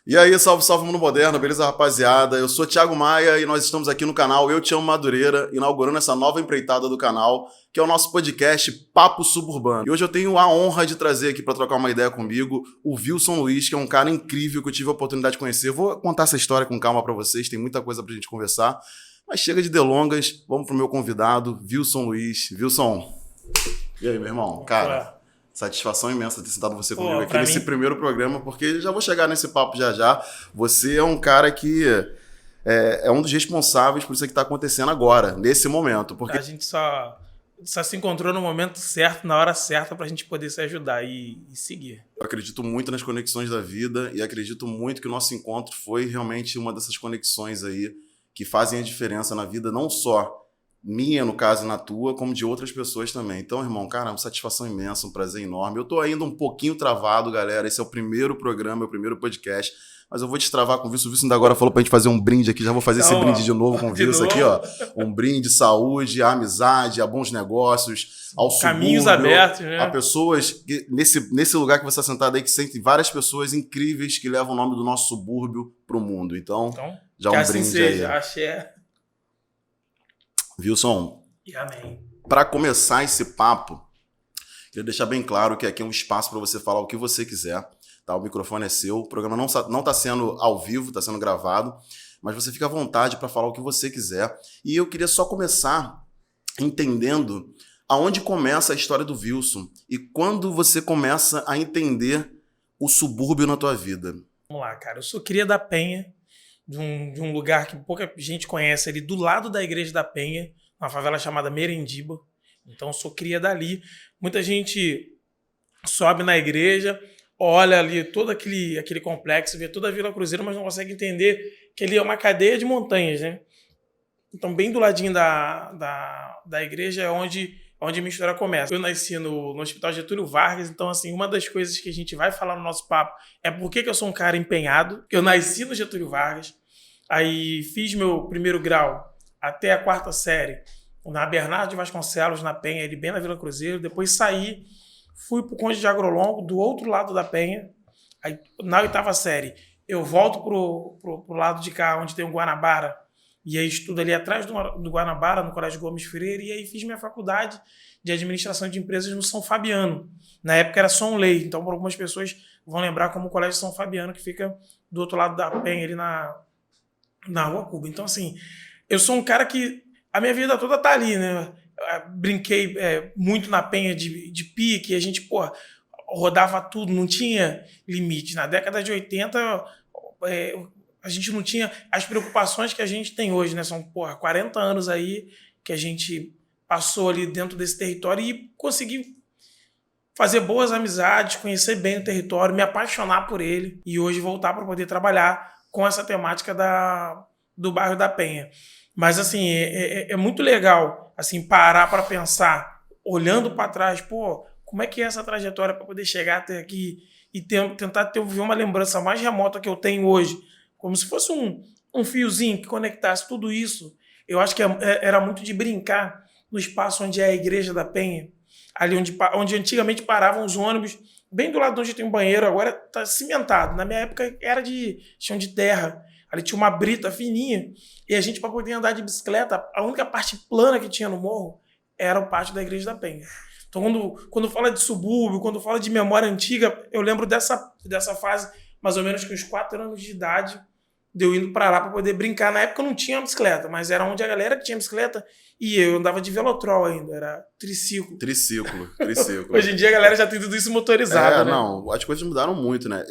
E aí, salve, salve mundo moderno, beleza, rapaziada? Eu sou Thiago Maia e nós estamos aqui no canal Eu Te Amo Madureira, inaugurando essa nova empreitada do canal, que é o nosso podcast Papo Suburbano. E hoje eu tenho a honra de trazer aqui para trocar uma ideia comigo o Wilson Luiz, que é um cara incrível que eu tive a oportunidade de conhecer. Vou contar essa história com calma para vocês, tem muita coisa pra gente conversar, mas chega de delongas, vamos pro meu convidado, Wilson Luiz. Wilson, e aí, meu irmão? Cara, satisfação imensa ter sentado você comigo aqui nesse primeiro programa, porque já vou chegar nesse papo já. Você é um cara que é um dos responsáveis por isso que está acontecendo agora, nesse momento. Porque a gente só se encontrou no momento certo, na hora certa, para a gente poder se ajudar e seguir. Eu acredito muito nas conexões da vida e acredito muito que o nosso encontro foi realmente uma dessas conexões aí que fazem a diferença na vida, não só minha, no caso, e na tua, como de outras pessoas também. Então, irmão, cara, uma satisfação imensa, um prazer enorme. Eu tô ainda um pouquinho travado, galera. Esse é o primeiro programa, é o primeiro podcast. Mas eu vou destravar com o Wilson. O Wilson ainda agora falou pra gente fazer um brinde aqui. Já vou fazer esse brinde de novo com o Wilson aqui, ó. Um brinde, saúde, à amizade, a bons negócios, ao subúrbio. Caminhos abertos, né? A pessoas, que, nesse lugar que você está sentado aí, que sentem várias pessoas incríveis que levam o nome do nosso subúrbio pro mundo. Então já um que brinde assim seja, aí. axé. Wilson, e amém. Para começar esse papo, queria deixar bem claro que aqui é um espaço para você falar o que você quiser. Tá? O microfone é seu, o programa não está sendo ao vivo, está sendo gravado, mas você fica à vontade para falar o que você quiser. E eu queria só começar entendendo aonde começa a história do Wilson e quando você começa a entender o subúrbio na tua vida. Vamos lá, cara. Eu sou cria da Penha, de um lugar que pouca gente conhece ali, do lado da Igreja da Penha, uma favela chamada Merendiba. Então, eu sou cria dali. Muita gente sobe na igreja, olha ali todo aquele complexo, vê toda a Vila Cruzeiro, mas não consegue entender que ali é uma cadeia de montanhas, né? Então, bem do ladinho da igreja é onde a minha história começa. Eu nasci no Hospital Getúlio Vargas, então, assim, uma das coisas que a gente vai falar no nosso papo é por que eu sou um cara empenhado. Eu nasci no Getúlio Vargas, aí fiz meu primeiro grau até a 4ª série na Bernardo de Vasconcelos, na Penha, ali bem na Vila Cruzeiro. Depois saí, fui pro Conde de Agrolongo, do outro lado da Penha. Aí, na 8ª série, eu volto pro lado de cá, onde tem o Guanabara, e aí estudo ali atrás do Guanabara, no Colégio Gomes Freire, e aí fiz minha faculdade de administração de empresas no São Fabiano. Na época era Som Lei, então por algumas pessoas vão lembrar como o Colégio São Fabiano, que fica do outro lado da Penha, ali na Rua Cuba. Então, assim, eu sou um cara que a minha vida toda tá ali, né? Brinquei muito na Penha de pique, a gente, rodava tudo, não tinha limite. Na década de 80, a gente não tinha as preocupações que a gente tem hoje, né? São, 40 anos aí que a gente passou ali dentro desse território e consegui fazer boas amizades, conhecer bem o território, me apaixonar por ele e hoje voltar para poder trabalhar com essa temática do bairro da Penha. Mas, assim, é muito legal, assim, parar para pensar, olhando para trás, como é que é essa trajetória para poder chegar até aqui e tentar viver uma lembrança mais remota que eu tenho hoje, como se fosse um fiozinho que conectasse tudo isso. Eu acho que era muito de brincar no espaço onde é a Igreja da Penha, ali onde antigamente paravam os ônibus, bem do lado onde tem um banheiro, agora está cimentado. Na minha época era de chão de terra. Ali tinha uma brita fininha e a gente, para poder andar de bicicleta, a única parte plana que tinha no morro era o pátio da Igreja da Penha. Então, quando fala de subúrbio, quando fala de memória antiga, eu lembro dessa fase, mais ou menos com uns 4 anos de idade, de eu indo para lá para poder brincar. Na época eu não tinha bicicleta, mas era onde a galera que tinha bicicleta e eu andava de velotrol ainda, era triciclo. Triciclo. Hoje em dia a galera já tem tudo isso motorizado, né? Não, as coisas mudaram muito, né?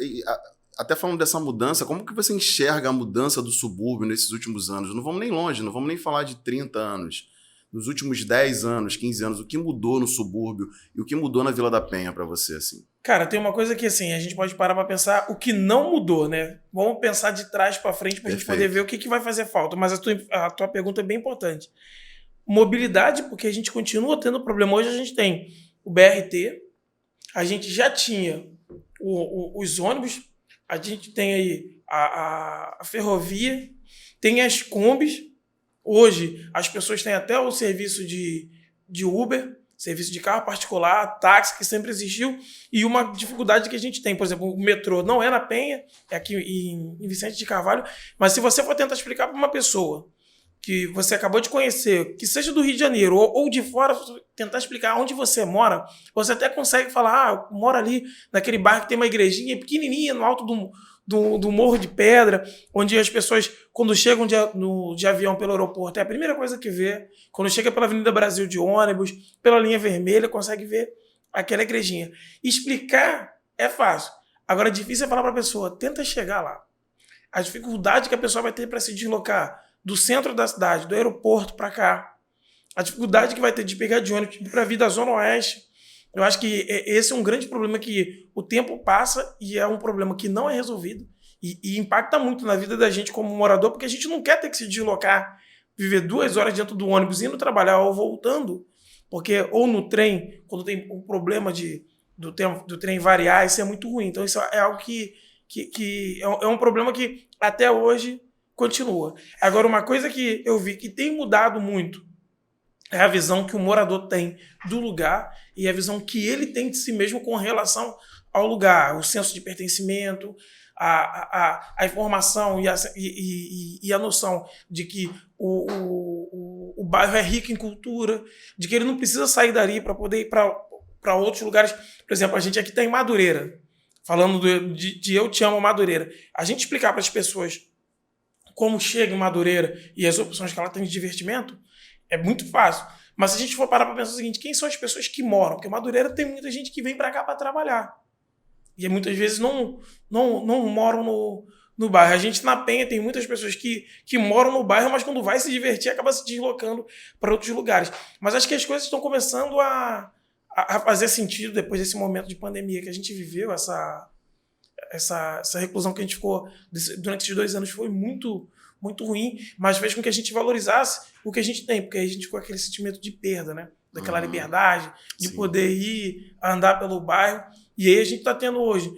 Até falando dessa mudança, como que você enxerga a mudança do subúrbio nesses últimos anos? Não vamos nem longe, não vamos nem falar de 30 anos. Nos últimos 10 anos, 15 anos, o que mudou no subúrbio e o que mudou na Vila da Penha para você, assim? Cara, tem uma coisa que, assim, a gente pode parar para pensar o que não mudou, né? Vamos pensar de trás para frente para a gente poder ver o que vai fazer falta. Mas a tua pergunta é bem importante. Mobilidade, porque a gente continua tendo problema. Hoje a gente tem o BRT, a gente já tinha os ônibus, a gente tem aí a ferrovia, tem as combis. Hoje as pessoas têm até o serviço de Uber. serviço de carro particular, táxi, que sempre existiu, e uma dificuldade que a gente tem. Por exemplo, o metrô não é na Penha, é aqui em Vicente de Carvalho, mas se você for tentar explicar para uma pessoa que você acabou de conhecer, que seja do Rio de Janeiro ou de fora, tentar explicar onde você mora, você até consegue falar, eu moro ali naquele bairro que tem uma igrejinha pequenininha no alto do Morro de Pedra, onde as pessoas, quando chegam de avião pelo aeroporto, é a primeira coisa que vê. Quando chega pela Avenida Brasil de ônibus, pela linha vermelha, consegue ver aquela igrejinha. Explicar é fácil. Agora, difícil é falar para a pessoa, tenta chegar lá. A dificuldade que a pessoa vai ter para se deslocar do centro da cidade, do aeroporto para cá, a dificuldade que vai ter de pegar de ônibus para vir da Zona Oeste. Eu acho que esse é um grande problema que o tempo passa e é um problema que não é resolvido e impacta muito na vida da gente como morador, porque a gente não quer ter que se deslocar, viver 2 horas dentro do ônibus, indo trabalhar ou voltando, porque ou no trem, quando tem um problema do tempo do trem variar, isso é muito ruim. Então isso é algo que é um problema que até hoje continua. Agora, uma coisa que eu vi que tem mudado muito é a visão que o morador tem do lugar e a visão que ele tem de si mesmo com relação ao lugar, o senso de pertencimento, a informação e a noção de que o bairro é rico em cultura, de que ele não precisa sair dali para poder ir para outros lugares. Por exemplo, a gente aqui está em Madureira, falando de Eu Te Amo Madureira. A gente explicar para as pessoas como chega em Madureira e as opções que ela tem de divertimento, é muito fácil. Mas se a gente for parar para pensar o seguinte, quem são as pessoas que moram? Porque Madureira tem muita gente que vem para cá para trabalhar. E muitas vezes não moram no bairro. A gente na Penha tem muitas pessoas que moram no bairro, mas quando vai se divertir acaba se deslocando para outros lugares. Mas acho que as coisas estão começando a fazer sentido depois desse momento de pandemia que a gente viveu, essa reclusão que a gente ficou durante esses 2 anos foi muito, muito ruim, mas fez com que a gente valorizasse o que a gente tem, porque a gente ficou com aquele sentimento de perda, né? Daquela liberdade, de poder ir andar pelo bairro. E aí a gente está tendo hoje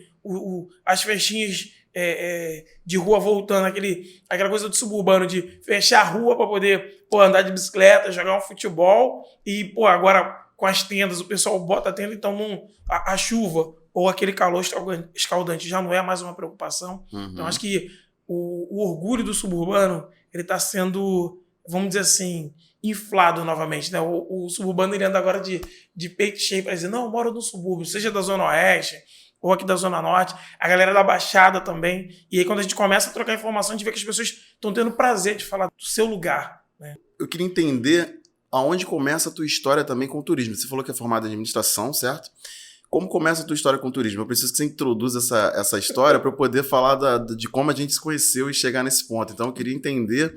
as festinhas de rua voltando, aquela coisa do suburbano de fechar a rua para poder andar de bicicleta, jogar um futebol e agora com as tendas, o pessoal bota a tenda, então a chuva ou aquele calor escaldante já não é mais uma preocupação. Então acho que o orgulho do suburbano ele está sendo, vamos dizer assim, inflado novamente, né? O suburbano ele anda agora de peito cheio para dizer, não, eu moro no subúrbio, seja da Zona Oeste ou aqui da Zona Norte, a galera da Baixada também. E aí quando a gente começa a trocar informação, a gente vê que as pessoas estão tendo prazer de falar do seu lugar, né? Eu queria entender aonde começa a tua história também com o turismo. Você falou que é formada em administração, certo? Como começa a tua história com o turismo? Eu preciso que você introduza essa história para eu poder falar de como a gente se conheceu e chegar nesse ponto. Então eu queria entender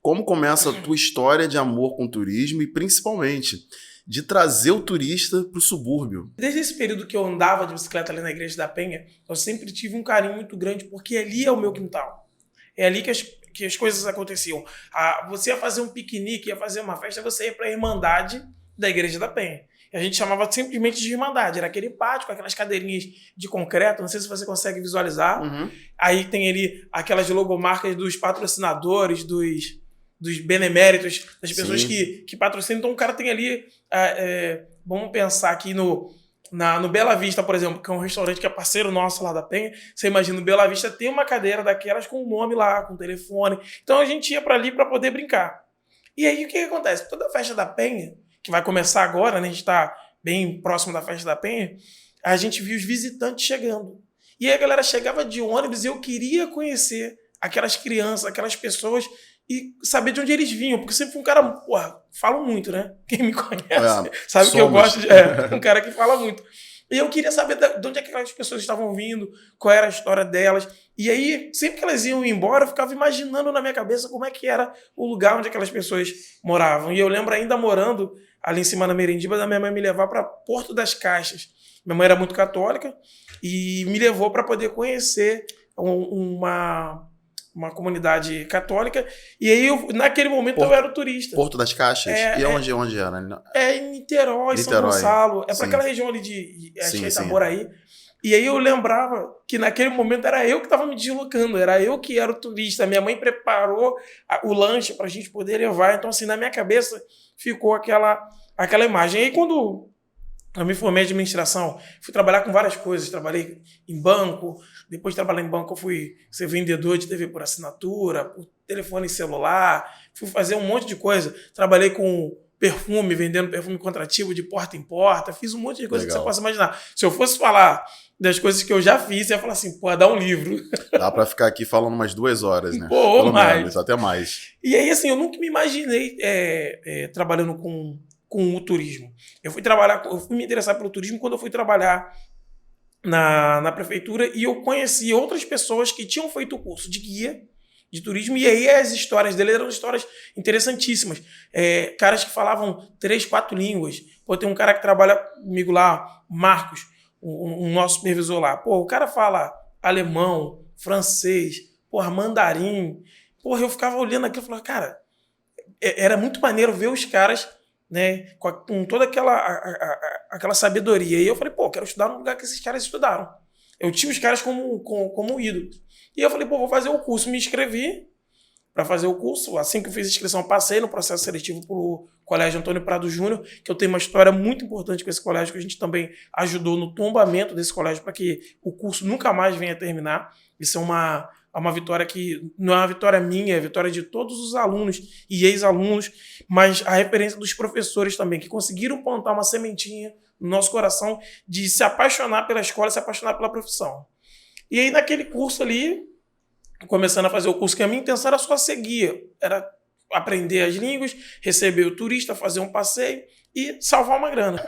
como começa a tua história de amor com o turismo e principalmente de trazer o turista para o subúrbio. Desde esse período que eu andava de bicicleta ali na Igreja da Penha, eu sempre tive um carinho muito grande porque ali é o meu quintal. É ali que as coisas aconteciam. Você ia fazer um piquenique, ia fazer uma festa, você ia para a Irmandade da Igreja da Penha. E a gente chamava simplesmente de Irmandade. Era aquele pátio com aquelas cadeirinhas de concreto, não sei se você consegue visualizar. Aí tem ali aquelas logomarcas dos patrocinadores, dos beneméritos, das pessoas que patrocinam. Então o cara tem ali, vamos pensar aqui no Bela Vista, por exemplo, que é um restaurante que é parceiro nosso lá da Penha. Você imagina, no Bela Vista tem uma cadeira daquelas com o nome lá, com o telefone. Então a gente ia para ali para poder brincar. E aí o que acontece? Toda a festa da Penha, que vai começar agora, né? A gente está bem próximo da festa da Penha, a gente viu os visitantes chegando. E aí a galera chegava de ônibus e eu queria conhecer aquelas crianças, aquelas pessoas e saber de onde eles vinham, porque eu sempre fui um cara, falo muito, né? Quem me conhece sabe que eu gosto de... um cara que fala muito. E eu queria saber de onde aquelas pessoas estavam vindo, qual era a história delas. E aí, sempre que elas iam embora, eu ficava imaginando na minha cabeça como é que era o lugar onde aquelas pessoas moravam. E eu lembro ainda morando ali em cima na Merendiba, da minha mãe me levar para Porto das Caixas. Minha mãe era muito católica e me levou para poder conhecer uma comunidade católica. E aí, naquele momento, eu era o turista. Porto das Caixas? E onde era? É em Niterói, São Gonçalo. É para aquela região ali de Itaboraí. E aí eu lembrava que naquele momento era eu que estava me deslocando, era eu que era o turista. Minha mãe preparou o lanche para a gente poder levar. Então, assim, na minha cabeça ficou aquela aquela imagem. E aí, quando eu me formei em administração, fui trabalhar com várias coisas. Trabalhei em banco, depois de trabalhar em banco eu fui ser vendedor de TV por assinatura, por telefone celular, fui fazer um monte de coisa. Trabalhei com perfume, vendendo perfume contrativo de porta em porta, fiz um monte de coisa que você possa imaginar. Se eu fosse falar das coisas que eu já fiz, eu ia falar assim, pô, dá um livro. Dá pra ficar aqui falando umas 2 horas, né? Pô, pelo mais. menos, até mais. E aí, assim, eu nunca me imaginei trabalhando com o turismo. Eu fui me interessar pelo turismo quando eu fui trabalhar na prefeitura e eu conheci outras pessoas que tinham feito o curso de guia de turismo, e aí as histórias dele eram histórias interessantíssimas. Caras que falavam 3, 4 línguas. Pô, tem um cara que trabalha comigo lá, Marcos, um nosso supervisor lá. Pô, o cara fala alemão, francês, porra, mandarim. Porra, eu ficava olhando aquilo e falava, cara, era muito maneiro ver os caras, né, com toda aquela sabedoria. E eu falei, pô, quero estudar no lugar que esses caras estudaram. Eu tinha os caras como ídolos. E eu falei, pô, vou fazer o curso. Me inscrevi para fazer o curso. Assim que eu fiz a inscrição, passei no processo seletivo para o Colégio Antônio Prado Júnior, que eu tenho uma história muito importante com esse colégio, que a gente também ajudou no tombamento desse colégio para que o curso nunca mais venha a terminar. Isso é uma vitória que não é uma vitória minha, é a vitória de todos os alunos e ex-alunos, mas a referência dos professores também, que conseguiram plantar uma sementinha no nosso coração de se apaixonar pela escola, se apaixonar pela profissão. E aí, naquele curso ali, começando a fazer o curso, que a minha intenção era só seguir, era aprender as línguas, receber o turista, fazer um passeio e salvar uma grana.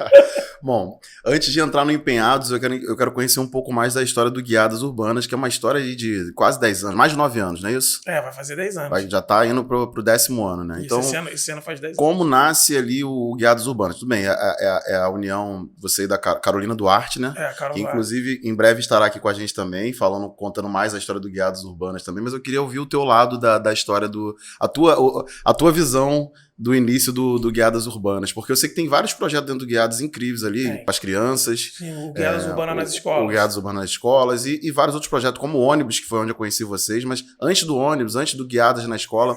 Bom, antes de entrar no Empenhados, eu quero conhecer um pouco mais da história do Guiadas Urbanas, que é uma história de quase 10 anos, mais de 9 anos, não é isso? Vai fazer 10 anos. Já tá indo pro 10º ano, né? Isso, então, esse ano faz 10 anos. Como nasce ali o Guiadas Urbanas? Tudo bem, é a união, você e da Carolina Duarte, né? A Carol que inclusive em breve estará aqui com a gente também, contando mais a história do Guiadas Urbanas também, mas eu queria ouvir o teu lado da história a tua visão do início do Guiadas Urbanas, porque eu sei que tem vários projetos dentro do Guiadas incríveis ali, para as crianças. Sim, o Guiadas Urbana nas escolas. O Guiadas Urbana nas escolas e vários outros projetos, como o Ônibus, que foi onde eu conheci vocês, mas antes do Ônibus, antes do Guiadas na escola,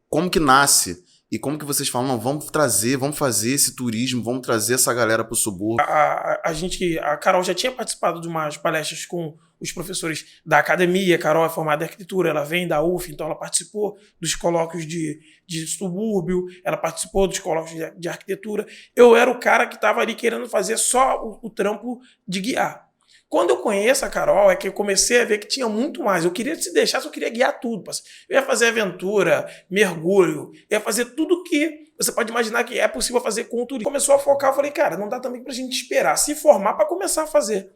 como que nasce? E como que vocês falam, não, vamos fazer esse turismo, vamos trazer essa galera para o subúrbio? A Carol já tinha participado de umas palestras com os professores da academia. A Carol é formada em arquitetura, ela vem da UF, então ela participou dos colóquios de subúrbio, ela participou dos colóquios de arquitetura. Eu era o cara que estava ali querendo fazer só o trampo de guiar. Quando eu conheço a Carol, é que eu comecei a ver que tinha muito mais. Eu queria, se deixasse, eu queria guiar tudo. Eu ia fazer aventura, mergulho, ia fazer tudo que você pode imaginar que é possível fazer com o turismo. Começou a focar, eu falei, cara, não dá também pra gente esperar, se formar para começar a fazer.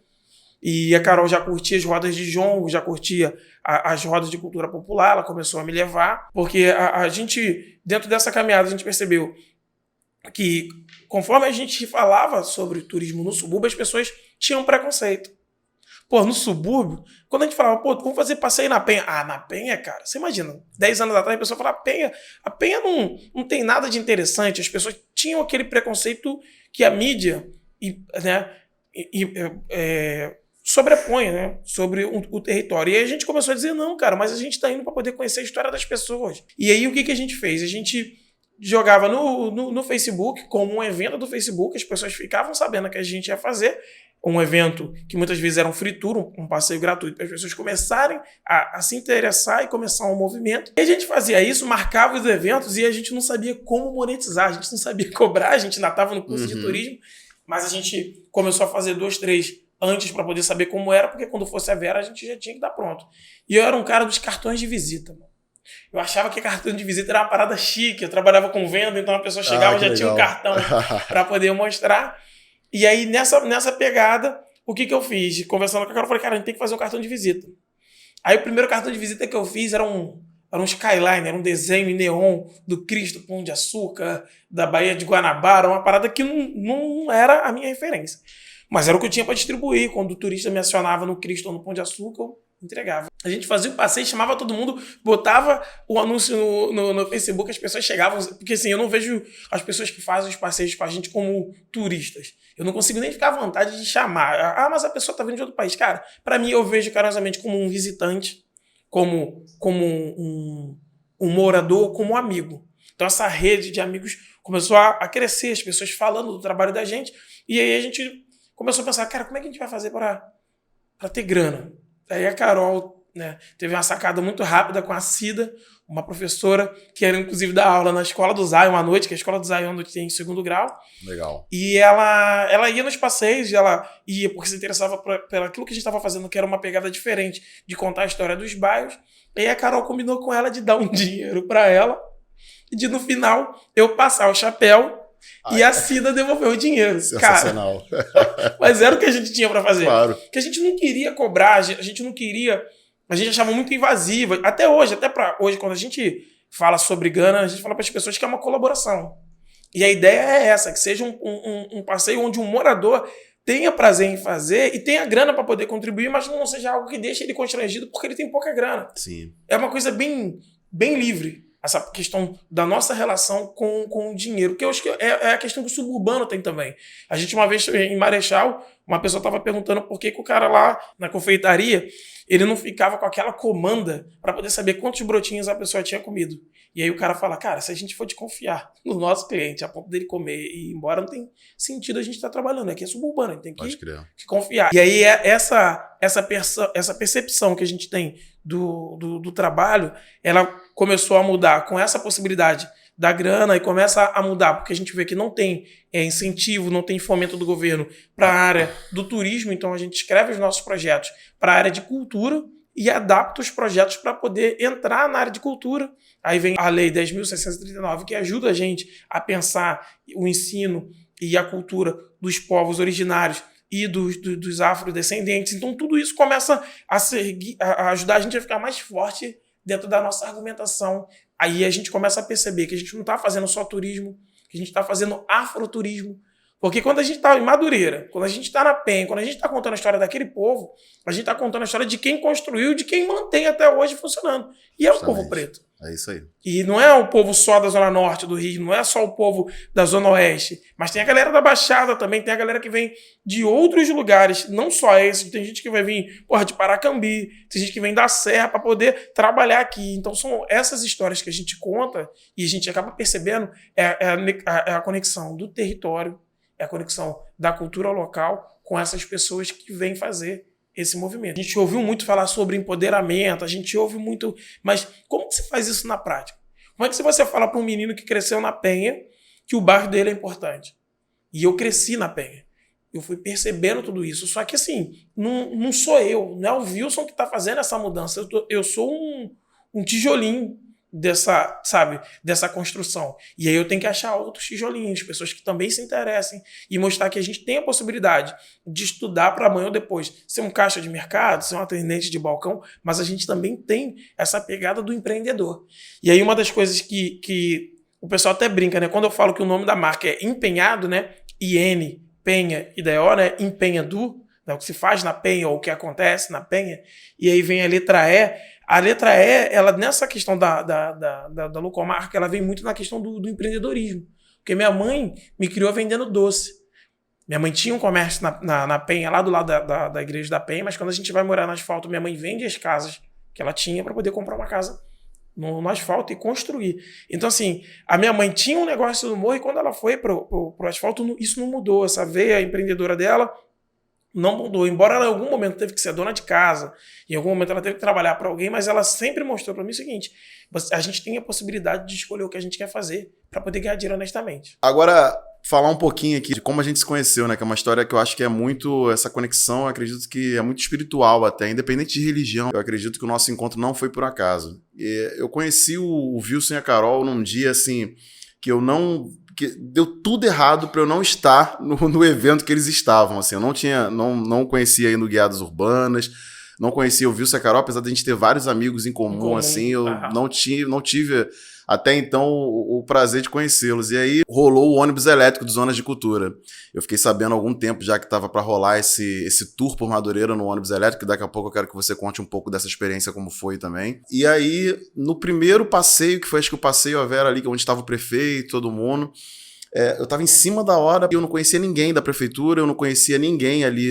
E a Carol já curtia as rodas de jongo, já curtia as rodas de cultura popular, ela começou a me levar, porque a gente, dentro dessa caminhada, a gente percebeu que conforme a gente falava sobre turismo no subúrbio, as pessoas tinham preconceito. Pô, no subúrbio, quando a gente falava, pô, vamos fazer passeio na Penha. Ah, na Penha, cara, você imagina, 10 anos atrás a pessoa falava, a Penha não tem nada de interessante. As pessoas tinham aquele preconceito que a mídia sobrepõe, né, sobre o território. E aí a gente começou a dizer, não, cara, mas a gente está indo para poder conhecer a história das pessoas. E aí o que a gente fez? A gente jogava no Facebook, como um evento do Facebook, as pessoas ficavam sabendo que a gente ia fazer um evento que muitas vezes era um free tour, um passeio gratuito, para as pessoas começarem a se interessar e começar um movimento. E a gente fazia isso, marcava os eventos e a gente não sabia como monetizar, a gente não sabia cobrar, a gente ainda estava no curso de turismo, mas a gente começou a fazer 2, 3 antes para poder saber como era, porque quando fosse a Vera a gente já tinha que dar pronto. E eu era um cara dos cartões de visita, mano. Eu achava que cartão de visita era uma parada chique, eu trabalhava com venda, então a pessoa chegava e já tinha um cartão para poder mostrar. E aí, nessa pegada, o que eu fiz? Conversando com a Carol, eu falei, cara, a gente tem que fazer um cartão de visita. Aí o primeiro cartão de visita que eu fiz era um skyline, era um desenho em neon do Cristo Pão de Açúcar, da Baía de Guanabara, uma parada que não era a minha referência. Mas era o que eu tinha para distribuir. Quando o turista me acionava no Cristo ou no Pão de Açúcar, eu entregava. A gente fazia o passeio, chamava todo mundo, botava o anúncio no Facebook, as pessoas chegavam, porque assim, eu não vejo as pessoas que fazem os passeios com a gente como turistas. Eu não consigo nem ficar à vontade de chamar. Ah, mas a pessoa tá vindo de outro país. Cara, para mim eu vejo carinhosamente como um visitante, como um morador, como um amigo. Então essa rede de amigos começou a crescer, as pessoas falando do trabalho da gente. E aí a gente começou a pensar, cara, como é que a gente vai fazer para ter grana? Aí a Carol, né, teve uma sacada muito rápida com a Cida, uma professora que era inclusive da aula na Escola do Zion à noite, que a Escola do Zion tem 2º grau. Legal. E ela ia nos passeios, ela ia porque se interessava pelo aquilo que a gente estava fazendo, que era uma pegada diferente de contar a história dos bairros. E aí a Carol combinou com ela de dar um dinheiro para ela e de, no final, eu passar o chapéu e a Cida devolver o dinheiro. Sensacional. Cara, mas era o que a gente tinha para fazer. Claro. Porque a gente não queria cobrar, a gente não queria... A gente achava muito invasiva. Até hoje, quando a gente fala sobre Gana, a gente fala para as pessoas que é uma colaboração. E a ideia é essa, que seja um passeio onde um morador tenha prazer em fazer e tenha grana para poder contribuir, mas não seja algo que deixe ele constrangido porque ele tem pouca grana. Sim. É uma coisa bem livre, essa questão da nossa relação com o dinheiro, que eu acho que é a questão que o suburbano tem também. A gente, uma vez em Marechal, uma pessoa estava perguntando por que o cara lá na confeitaria ele não ficava com aquela comanda para poder saber quantos brotinhos a pessoa tinha comido. E aí o cara fala, cara, se a gente for de confiar no nosso cliente a ponto dele comer e ir embora, não tem sentido a gente estar trabalhando. Aqui é suburbano, a gente tem que confiar. E aí essa percepção que a gente tem do trabalho, ela começou a mudar com essa possibilidade da grana e começa a mudar, porque a gente vê que não tem incentivo, não tem fomento do governo para a área do turismo, então a gente escreve os nossos projetos para a área de cultura e adapta os projetos para poder entrar na área de cultura. Aí vem a Lei 10.639, que ajuda a gente a pensar o ensino e a cultura dos povos originários e dos afrodescendentes. Então tudo isso começa a ajudar a gente a ficar mais forte dentro da nossa argumentação. Aí a gente começa a perceber que a gente não está fazendo só turismo, que a gente está fazendo afroturismo. Porque quando a gente está em Madureira, quando a gente está na Penha, quando a gente está contando a história daquele povo, a gente está contando a história de quem construiu, de quem mantém até hoje funcionando. E é o povo preto. É isso aí. E não é o povo só da Zona Norte do Rio, não é só o povo da Zona Oeste, mas tem a galera da Baixada também, tem a galera que vem de outros lugares, não só esse, tem gente que vai vir de Paracambi, tem gente que vem da Serra para poder trabalhar aqui. Então são essas histórias que a gente conta e a gente acaba percebendo a conexão do território, é a conexão da cultura local com essas pessoas que vêm fazer esse movimento. A gente ouviu muito falar sobre empoderamento, a gente ouve muito, mas como que se faz isso na prática? Como é que você fala para um menino que cresceu na Penha que o bairro dele é importante? E eu cresci na Penha. Eu fui percebendo tudo isso. Só que assim, não sou eu, não é o Wilson que está fazendo essa mudança. Eu sou um tijolinho dessa construção. E aí eu tenho que achar outros tijolinhos, pessoas que também se interessem e mostrar que a gente tem a possibilidade de estudar para amanhã ou depois ser um caixa de mercado, ser um atendente de balcão, mas a gente também tem essa pegada do empreendedor. E aí uma das coisas que o pessoal até brinca, né? Quando eu falo que o nome da marca é Empenhado, né? IN, Penha e DO, né? Empenhado, né? O que se faz na Penha ou o que acontece na Penha. E aí vem a letra E. A letra E, ela nessa questão da logomarca, ela vem muito na questão do empreendedorismo. Porque minha mãe me criou vendendo doce. Minha mãe tinha um comércio na Penha, lá do lado da igreja da Penha, mas quando a gente vai morar no asfalto, minha mãe vende as casas que ela tinha para poder comprar uma casa no asfalto e construir. Então, assim, a minha mãe tinha um negócio no morro e quando ela foi pro asfalto, isso não mudou. Essa veia empreendedora dela não mudou, embora ela em algum momento teve que ser dona de casa, em algum momento ela teve que trabalhar para alguém, mas ela sempre mostrou para mim o seguinte: a gente tem a possibilidade de escolher o que a gente quer fazer para poder ganhar dinheiro honestamente. Agora, falar um pouquinho aqui de como a gente se conheceu, né? Que é uma história que eu acho que é muito, essa conexão, eu acredito que é muito espiritual até, independente de religião. Eu acredito que o nosso encontro não foi por acaso. Eu conheci o Wilson e a Carol num dia, assim, que deu tudo errado para eu não estar no evento que eles estavam, assim, eu não conhecia ainda o Guiadas Urbanas, não conhecia o Wilson e a Carol, apesar de a gente ter vários amigos em comum, assim, eu não tive até então o prazer de conhecê-los. E aí rolou o ônibus elétrico do Zonas de Cultura. Eu fiquei sabendo há algum tempo já que estava para rolar esse tour por Madureira no ônibus elétrico, e daqui a pouco eu quero que você conte um pouco dessa experiência, como foi também. E aí, no primeiro passeio, que foi acho que o passeio a Vera ali, onde estava o prefeito, todo mundo, eu estava em cima da hora, eu não conhecia ninguém da prefeitura, eu não conhecia ninguém ali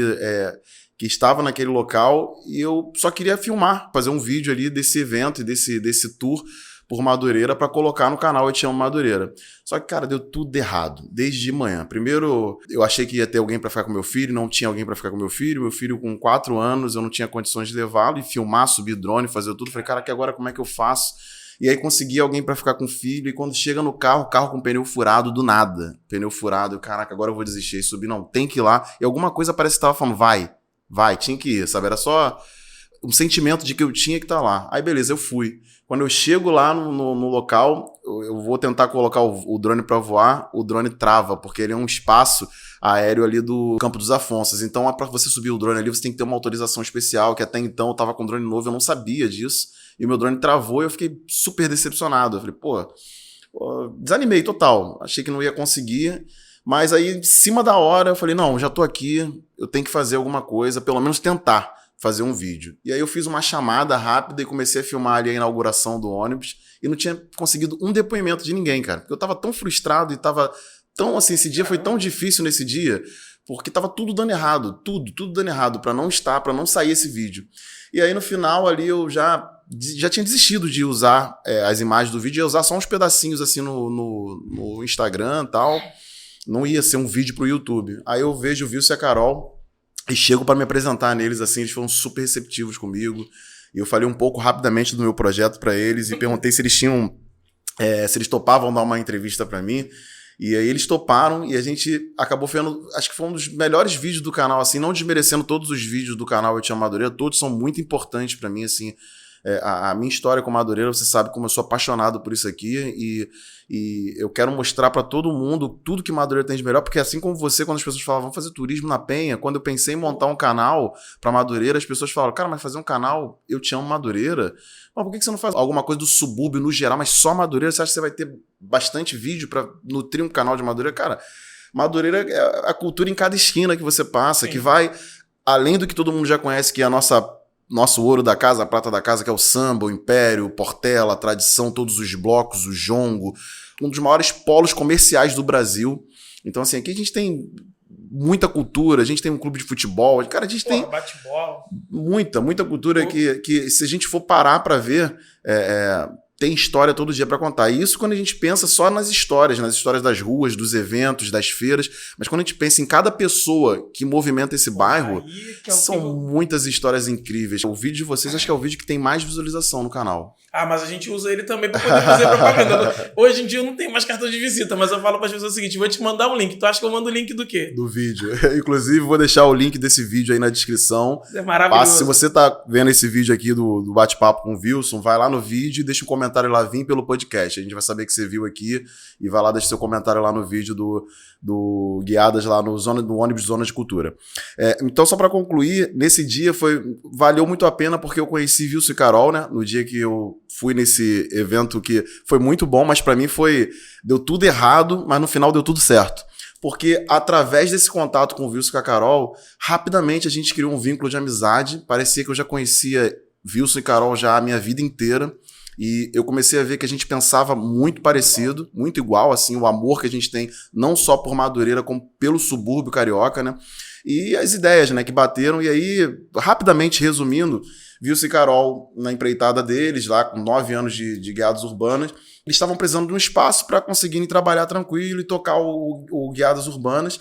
que estava naquele local, e eu só queria filmar, fazer um vídeo ali desse evento e desse tour, por Madureira para colocar no canal Eu Te Amo Madureira. Só que, cara, deu tudo errado, desde de manhã. Primeiro, eu achei que ia ter alguém para ficar com meu filho, não tinha alguém para ficar com meu filho com 4 anos, eu não tinha condições de levá-lo e filmar, subir drone, fazer tudo. Falei, cara, que agora como é que eu faço? E aí consegui alguém para ficar com o filho, e quando chega no carro, o carro com pneu furado do nada. Pneu furado, caraca, agora eu vou desistir. E subi, não, tem que ir lá. E alguma coisa parece que tava falando, vai, tinha que ir, sabe? Era só um sentimento de que eu tinha que estar lá. Aí beleza, eu fui. Quando eu chego lá no local, eu vou tentar colocar o drone para voar, o drone trava, porque ele é um espaço aéreo ali do Campo dos Afonsos. Então, para você subir o drone ali, você tem que ter uma autorização especial, que até então eu tava com um drone novo, eu não sabia disso. E o meu drone travou e eu fiquei super decepcionado. Eu falei, pô, desanimei total. Achei que não ia conseguir. Mas aí, em cima da hora, eu falei, não, já tô aqui, eu tenho que fazer alguma coisa, pelo menos tentar fazer um vídeo. E aí eu fiz uma chamada rápida e comecei a filmar ali a inauguração do ônibus e não tinha conseguido um depoimento de ninguém, cara. Porque eu tava tão frustrado e tava tão, assim, esse dia foi tão difícil nesse dia, porque tava tudo dando errado, tudo dando errado pra não sair esse vídeo. E aí no final ali eu já tinha desistido de usar as imagens do vídeo, ia usar só uns pedacinhos assim no Instagram e tal. Não ia ser um vídeo pro YouTube. Aí eu vejo o Wilson e a Carol e chego para me apresentar neles, assim, eles foram super receptivos comigo. E eu falei um pouco rapidamente do meu projeto para eles e perguntei se eles tinham, se eles topavam dar uma entrevista para mim. E aí eles toparam e a gente acabou vendo, acho que foi um dos melhores vídeos do canal, assim, não desmerecendo todos os vídeos do canal Eu Te Amo Madureira, todos são muito importantes para mim, assim. A minha história com Madureira, você sabe como eu sou apaixonado por isso aqui e eu quero mostrar para todo mundo tudo que Madureira tem de melhor, porque assim como você, quando as pessoas falavam, vamos fazer turismo na Penha, quando eu pensei em montar um canal para Madureira, as pessoas falaram, cara, mas fazer um canal Eu Te Amo Madureira? Mas por que você não faz alguma coisa do subúrbio no geral, mas só Madureira? Você acha que você vai ter bastante vídeo para nutrir um canal de Madureira? Cara, Madureira é a cultura em cada esquina que você passa, que vai além do que todo mundo já conhece, que é a nosso ouro da casa, a prata da casa, que é o samba, o império, o Portela, a tradição, todos os blocos, o jongo, um dos maiores polos comerciais do Brasil. Então, assim, aqui a gente tem muita cultura, a gente tem um clube de futebol, cara, a gente tem bate-bola. Muita cultura que se a gente for parar para ver, tem história todo dia para contar. E isso quando a gente pensa só nas histórias das ruas, dos eventos, das feiras. Mas quando a gente pensa em cada pessoa que movimenta esse bairro, são muitas histórias incríveis. O vídeo de vocês acho que é o vídeo que tem mais visualização no canal. Ah, mas a gente usa ele também para poder fazer propaganda. Hoje em dia eu não tenho mais cartão de visita, mas eu falo para as pessoas o seguinte, vou te mandar um link. Tu acha que eu mando o link do quê? Do vídeo. Inclusive, vou deixar o link desse vídeo aí na descrição. É maravilhoso. Se você tá vendo esse vídeo aqui do bate-papo com o Wilson, vai lá no vídeo e deixa um comentário lá, vim pelo podcast. A gente vai saber que você viu aqui e vai lá, deixa seu comentário lá no vídeo do Guiadas lá no ônibus Zona de Cultura. Então, só para concluir, nesse dia valeu muito a pena porque eu conheci Wilson e Carol, né? No dia que eu fui nesse evento que foi muito bom, mas para mim deu tudo errado, mas no final deu tudo certo. Porque através desse contato com o Wilson e com a Carol, rapidamente a gente criou um vínculo de amizade. Parecia que eu já conhecia Wilson e Carol já a minha vida inteira. E eu comecei a ver que a gente pensava muito parecido, muito igual, assim, o amor que a gente tem, não só por Madureira, como pelo subúrbio carioca, né? E as ideias, né, que bateram. E aí, rapidamente resumindo, Wilson e Carol, na empreitada deles, lá com 9 anos de guiadas urbanas, eles estavam precisando de um espaço para conseguirem trabalhar tranquilo e tocar o guiadas urbanas.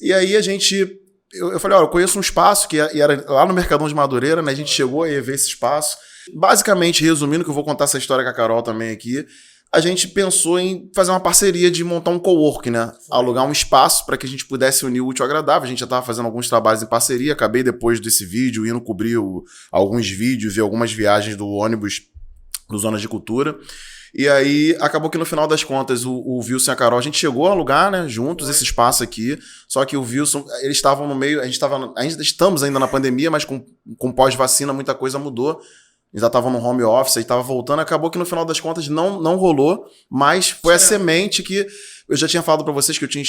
E aí eu falei, eu conheço um espaço que era lá no Mercadão de Madureira, né? A gente chegou a ver esse espaço. Basicamente, resumindo, que eu vou contar essa história com a Carol também aqui, a gente pensou em fazer uma parceria de montar um coworking, né? Alugar um espaço para que a gente pudesse unir o útil ao agradável. A gente já estava fazendo alguns trabalhos em parceria, acabei depois desse vídeo indo cobrir alguns vídeos e algumas viagens do ônibus do Zonas de Cultura. E aí, acabou que no final das contas, o Wilson e a Carol, a gente chegou a alugar, né, juntos esse espaço aqui, só que o Wilson, eles estavam no meio, ainda estamos ainda na pandemia, mas com pós-vacina muita coisa mudou. Eles já estavam no home office, aí estava voltando, acabou que no final das contas não rolou, mas foi a semente que eu já tinha falado para vocês que eu tinha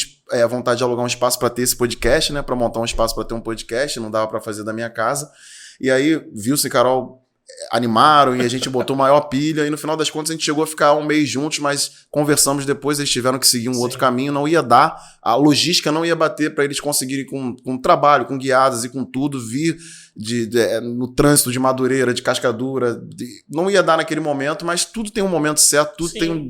vontade de alugar um espaço para ter esse podcast, né, para montar um espaço para ter um podcast, não dava para fazer da minha casa. E aí, Wilson e Carol animaram e a gente botou maior pilha, e no final das contas a gente chegou a ficar um mês juntos, mas conversamos depois, eles tiveram que seguir um outro caminho, não ia dar, a logística não ia bater para eles conseguirem com trabalho, com guiadas e com tudo, vir no trânsito de Madureira, de Cascadura, não ia dar naquele momento, mas tudo tem um momento certo,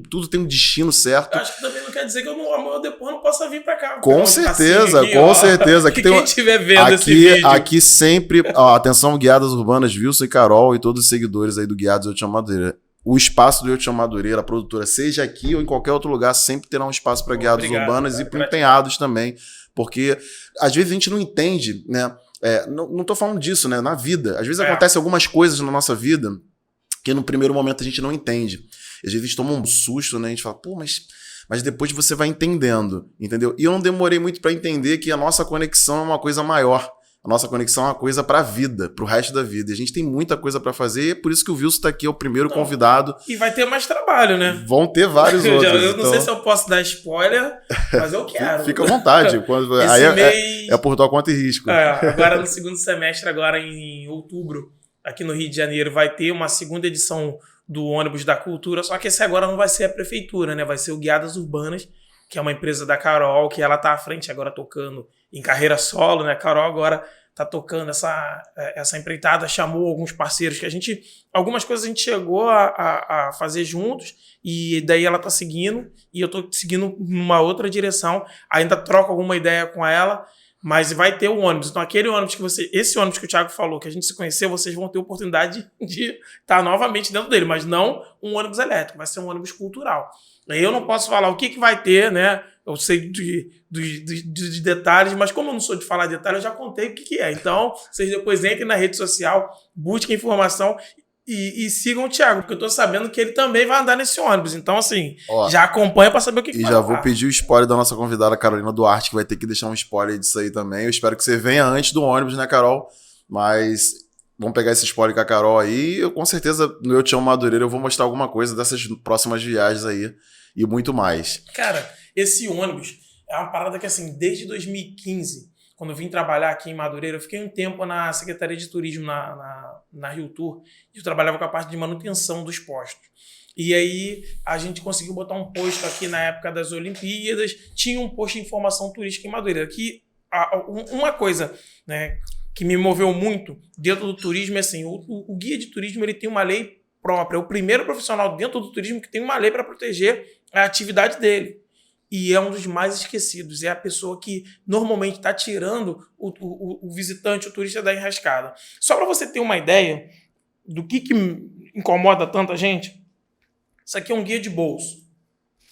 tudo tem um destino certo. Eu acho que também não quer dizer que eu depois não possa vir para cá. Com certeza, com certeza. Aqui quem estiver vendo esse vídeo. Aqui sempre, atenção, Guiadas Urbanas, Wilson e Carol e todos os seguidores aí do Guiadas Eu Te Amo Madureira. O espaço do Eu Te Amo Madureira, a produtora, seja aqui ou em qualquer outro lugar, sempre terá um espaço para Guiadas Urbanas e para empenhados também, porque às vezes a gente não entende, né? Não tô falando disso, né? Na vida. Às vezes acontecem algumas coisas na nossa vida que no primeiro momento a gente não entende. Às vezes a gente toma um susto, né? A gente fala, pô, mas depois você vai entendendo, entendeu? E eu não demorei muito para entender que a nossa conexão é uma coisa maior. A nossa conexão é uma coisa pra vida, pro resto da vida. E a gente tem muita coisa pra fazer, e é por isso que o Wilson tá aqui, é o primeiro convidado. E vai ter mais trabalho, né? Vão ter vários outros. Eu não sei se eu posso dar spoiler, mas eu quero. Fica à vontade. Aí é por tua conta e risco. Agora no segundo semestre, agora em outubro, aqui no Rio de Janeiro, vai ter uma segunda edição do Ônibus da Cultura, só que esse agora não vai ser a prefeitura, né? Vai ser o Guiadas Urbanas, que é uma empresa da Carol, que ela tá à frente agora tocando em carreira solo, né? A Carol agora tá tocando essa empreitada, chamou alguns parceiros que algumas coisas a gente chegou a fazer juntos, e daí ela tá seguindo, e eu tô seguindo numa outra direção, ainda troco alguma ideia com ela, mas vai ter o ônibus. Então aquele ônibus esse ônibus que o Thiago falou, que a gente se conheceu, vocês vão ter oportunidade de estar novamente dentro dele, mas não um ônibus elétrico, vai ser um ônibus cultural. Aí eu não posso falar o que vai ter, né? Eu sei de detalhes, mas como eu não sou de falar detalhes, eu já contei o que é. Então, vocês depois entrem na rede social, busquem informação e sigam o Thiago, porque eu tô sabendo que ele também vai andar nesse ônibus. Então, assim, já acompanha para saber o que vai. E já vou pedir o spoiler da nossa convidada Carolina Duarte, que vai ter que deixar um spoiler disso aí também. Eu espero que você venha antes do ônibus, né, Carol? Mas vamos pegar esse spoiler com a Carol aí. Eu, com certeza, no Eu Te Amo Madureira, eu vou mostrar alguma coisa dessas próximas viagens aí e muito mais. Cara, esse ônibus é uma parada que, assim, desde 2015, quando eu vim trabalhar aqui em Madureira, eu fiquei um tempo na Secretaria de Turismo na Rio Tour, e eu trabalhava com a parte de manutenção dos postos. E aí a gente conseguiu botar um posto aqui na época das Olimpíadas, tinha um posto de informação turística em Madureira, que uma coisa, né, que me moveu muito dentro do turismo é assim, o guia de turismo ele tem uma lei própria, é o primeiro profissional dentro do turismo que tem uma lei para proteger a atividade dele. E é um dos mais esquecidos. É a pessoa que normalmente está tirando o visitante, o turista da enrascada. Só para você ter uma ideia do que incomoda tanta gente, isso aqui é um guia de bolso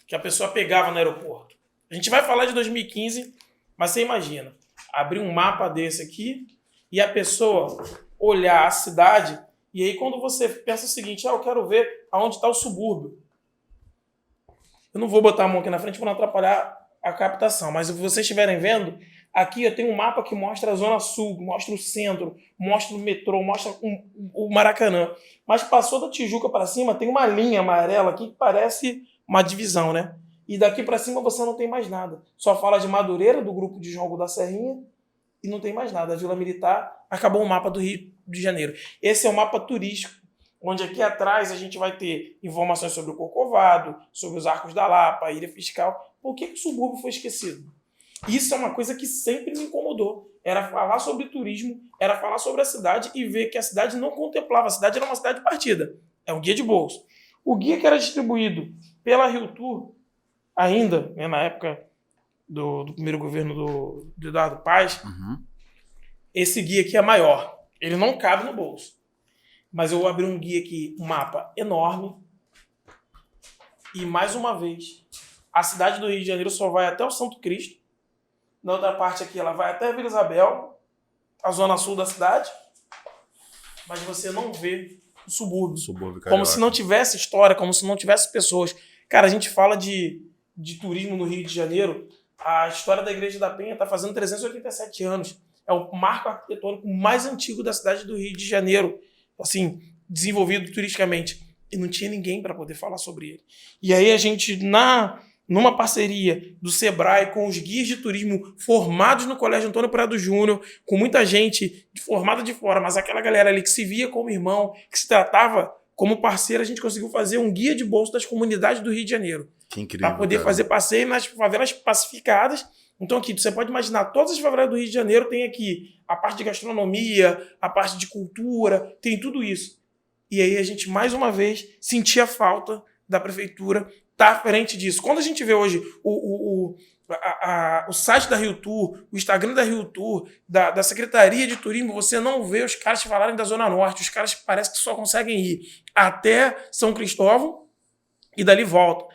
que a pessoa pegava no aeroporto. A gente vai falar de 2015, mas você imagina, abrir um mapa desse aqui e a pessoa olhar a cidade, e aí quando você pensa o seguinte, eu quero ver aonde está o subúrbio. Eu não vou botar a mão aqui na frente para não atrapalhar a captação, mas se vocês estiverem vendo, aqui eu tenho um mapa que mostra a Zona Sul, mostra o centro, mostra o metrô, mostra o Maracanã. Mas passou da Tijuca para cima, tem uma linha amarela aqui que parece uma divisão, né? E daqui para cima você não tem mais nada. Só fala de Madureira, do grupo de jogo da Serrinha, e não tem mais nada. A Vila Militar acabou o mapa do Rio de Janeiro. Esse é o mapa turístico, onde aqui atrás a gente vai ter informações sobre o Corcovado, sobre os Arcos da Lapa, a Ilha Fiscal. Por que o subúrbio foi esquecido? Isso é uma coisa que sempre me incomodou. Era falar sobre turismo, era falar sobre a cidade e ver que a cidade não contemplava. A cidade era uma cidade partida. É um guia de bolso. O guia que era distribuído pela Rio Tour, ainda, né, na época do primeiro governo do Eduardo Paes, esse guia aqui é maior. Ele não cabe no bolso. Mas eu vou abrir um guia aqui, um mapa enorme. E, mais uma vez, a cidade do Rio de Janeiro só vai até o Santo Cristo. Na outra parte aqui, ela vai até a Vila Isabel, a zona sul da cidade. Mas você não vê o subúrbio. Como se não tivesse história, como se não tivesse pessoas. Cara, a gente fala de turismo no Rio de Janeiro. A história da Igreja da Penha está fazendo 387 anos. É o marco arquitetônico mais antigo da cidade do Rio de Janeiro. Assim, desenvolvido turisticamente. E não tinha ninguém para poder falar sobre ele. E aí a gente, na numa parceria do Sebrae com os guias de turismo formados no Colégio Antônio Prado Júnior, com muita gente formada de fora, mas aquela galera ali que se via como irmão, que se tratava como parceiro, a gente conseguiu fazer um guia de bolso das comunidades do Rio de Janeiro. Que incrível. Para poder fazer passeio nas favelas pacificadas. Então aqui, você pode imaginar, todas as favelas do Rio de Janeiro tem aqui a parte de gastronomia, a parte de cultura, tem tudo isso. E aí a gente, mais uma vez, sentia falta da prefeitura estar à frente disso. Quando a gente vê hoje o site da Rio Tour, o Instagram da Rio Tour, da Secretaria de Turismo, você não vê os caras falarem da Zona Norte. Os caras parece que só conseguem ir até São Cristóvão e dali voltam.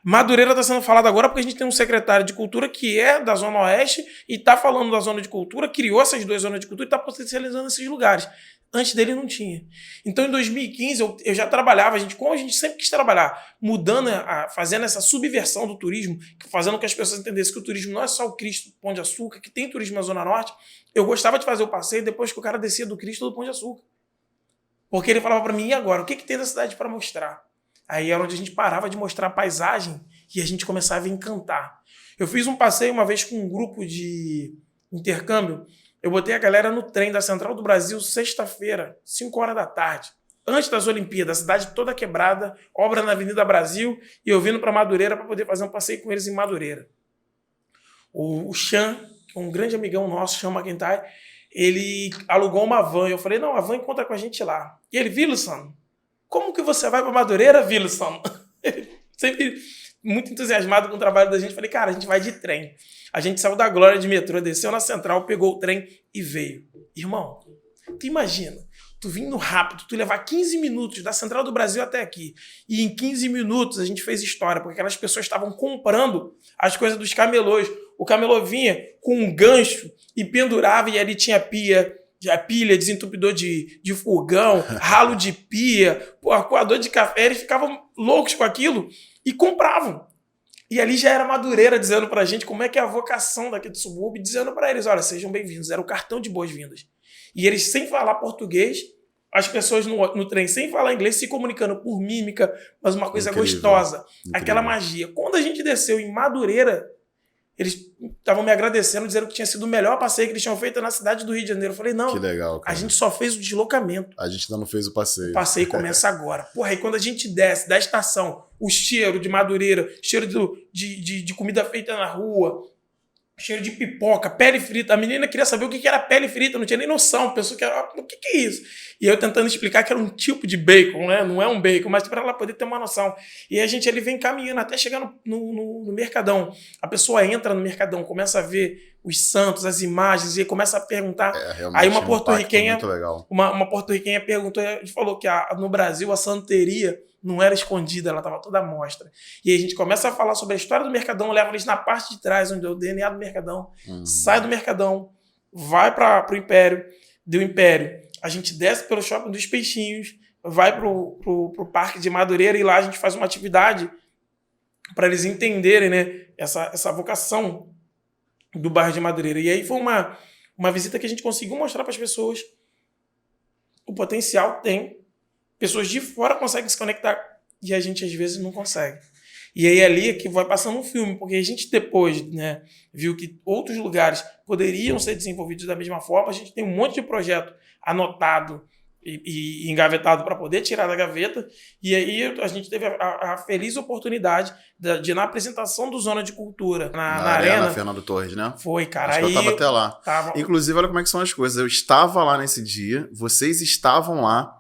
Madureira está sendo falado agora porque a gente tem um secretário de Cultura que é da Zona Oeste e está falando da Zona de Cultura, criou essas 2 zonas de cultura e está potencializando esses lugares. Antes dele não tinha. Então, em 2015, eu já trabalhava, como a gente sempre quis trabalhar, mudando, fazendo essa subversão do turismo, fazendo com que as pessoas entendessem que o turismo não é só o Cristo do Pão de Açúcar, que tem turismo na Zona Norte. Eu gostava de fazer o passeio depois que o cara descia do Cristo do Pão de Açúcar. Porque ele falava para mim, e agora? O que tem na cidade para mostrar? Aí era onde a gente parava de mostrar a paisagem e a gente começava a encantar. Eu fiz um passeio uma vez com um grupo de intercâmbio. Eu botei a galera no trem da Central do Brasil, sexta-feira, 5 horas da tarde, antes das Olimpíadas, a cidade toda quebrada, obra na Avenida Brasil, e eu vindo para Madureira para poder fazer um passeio com eles em Madureira. O Chan, que é um grande amigão nosso, Chan McIntyre, ele alugou uma van. Eu falei, não, a van encontra com a gente lá. E ele, Wilson, como que você vai para Madureira, Wilson? Ele sempre muito entusiasmado com o trabalho da gente. Falei, cara, a gente vai de trem. A gente saiu da Glória de metrô, desceu na Central, pegou o trem e veio. Irmão, tu imagina, tu vindo rápido, tu levar 15 minutos da Central do Brasil até aqui. E em 15 minutos a gente fez história, porque aquelas pessoas estavam comprando as coisas dos camelôs. O camelô vinha com um gancho e pendurava, e ali tinha pilha, desentupidor de fogão, ralo de pia, coador de café. Eles ficavam loucos com aquilo e compravam. E ali já era Madureira dizendo pra gente como é que é a vocação daqui do subúrbio, dizendo pra eles, olha, sejam bem-vindos. Era o cartão de boas-vindas. E eles, sem falar português, as pessoas no trem, sem falar inglês, se comunicando por mímica, mas uma coisa gostosa. Incrível. Aquela magia. Quando a gente desceu em Madureira, eles estavam me agradecendo, dizendo que tinha sido o melhor passeio que eles tinham feito na cidade do Rio de Janeiro. Eu falei, não, que legal, cara. A gente só fez o deslocamento. A gente ainda não fez o passeio. O passeio começa agora. Porra, aí quando a gente desce da estação, o cheiro de Madureira, cheiro de comida feita na rua, cheiro de pipoca, pele frita. A menina queria saber o que era pele frita, não tinha nem noção. Pensou que era, o que é isso? E eu tentando explicar que era um tipo de bacon, né? Não é um bacon, mas para ela poder ter uma noção. E a gente ali vem caminhando até chegar no Mercadão. A pessoa entra no Mercadão, começa a ver os santos, as imagens, e começa a perguntar. Aí uma porto-riquenha, uma porto-riquenha perguntou, falou que no Brasil a santeria não era escondida, ela estava toda à mostra. E aí a gente começa a falar sobre a história do Mercadão, leva eles na parte de trás, onde é o DNA do Mercadão, sai do Mercadão, vai para o Império, do Império. A gente desce pelo Shopping dos Peixinhos, vai pro Parque de Madureira, e lá a gente faz uma atividade para eles entenderem, né, essa vocação do bairro de Madureira. E aí foi uma visita que a gente conseguiu mostrar para as pessoas o potencial que tem. Pessoas de fora conseguem se conectar e a gente às vezes não consegue. E aí ali é que vai passando um filme, porque a gente depois, né, viu que outros lugares poderiam ser desenvolvidos da mesma forma. A gente tem um monte de projeto anotado e engavetado para poder tirar da gaveta. E aí a gente teve a feliz oportunidade de na apresentação do Zona de Cultura na Arena Fernando Torres, né? Foi, cara. Acho que eu tava até lá. Inclusive, olha como é que são as coisas. Eu estava lá nesse dia, vocês estavam lá,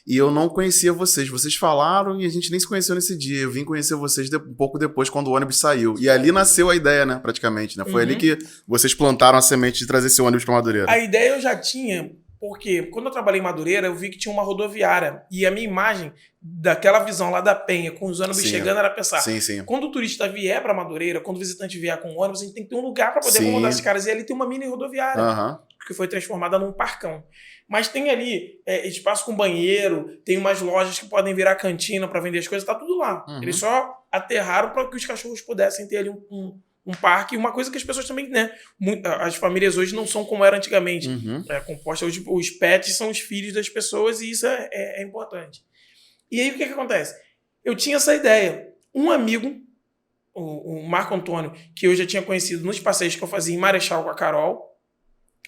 e eu não conhecia vocês. Vocês falaram e a gente nem se conheceu nesse dia. Eu vim conhecer vocês um pouco depois, quando o ônibus saiu. E ali nasceu a ideia, né? Praticamente, né? Foi ali que vocês plantaram a semente de trazer esse ônibus para Madureira. A ideia eu já tinha, porque quando eu trabalhei em Madureira, eu vi que tinha uma rodoviária. E a minha imagem daquela visão lá da Penha, com os ônibus chegando, era pensar. Sim. Quando o turista vier para Madureira, quando o visitante vier com o ônibus, a gente tem que ter um lugar para poder acomodar esses caras. E ali tem uma mini rodoviária, que foi transformada num parcão. Mas tem ali espaço com banheiro, tem umas lojas que podem virar cantina para vender as coisas, tá tudo lá. Eles só aterraram para que os cachorros pudessem ter ali um parque. E uma coisa que as pessoas também, né? As famílias hoje não são como era antigamente. Compostas, hoje os pets são os filhos das pessoas, e isso é importante. E aí o que acontece? Eu tinha essa ideia. Um amigo o Marco Antônio, que eu já tinha conhecido nos passeios que eu fazia em Marechal com a Carol,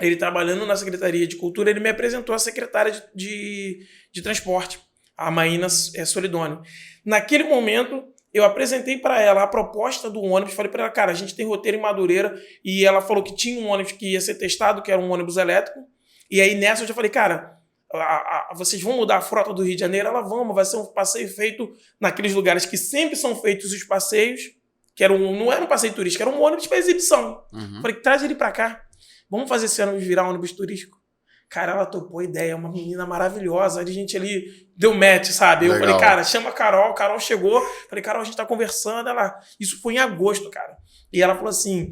ele trabalhando na Secretaria de Cultura, ele me apresentou a secretária de transporte, a Maína Solidônio. Naquele momento, eu apresentei para ela a proposta do ônibus, falei para ela, cara, a gente tem roteiro em Madureira, e ela falou que tinha um ônibus que ia ser testado, que era um ônibus elétrico, e aí nessa eu já falei, cara, vocês vão mudar a frota do Rio de Janeiro? Ela, vamos, vai ser um passeio feito naqueles lugares que sempre são feitos os passeios, que não era um passeio turístico, era um ônibus para exibição. Falei, traz ele para cá, vamos fazer esse ônibus virar um ônibus turístico. Cara, ela topou a ideia, uma menina maravilhosa, a gente ali deu match, sabe? Eu falei, cara, chama a Carol chegou, falei, Carol, a gente tá conversando, isso foi em agosto, cara. E ela falou assim,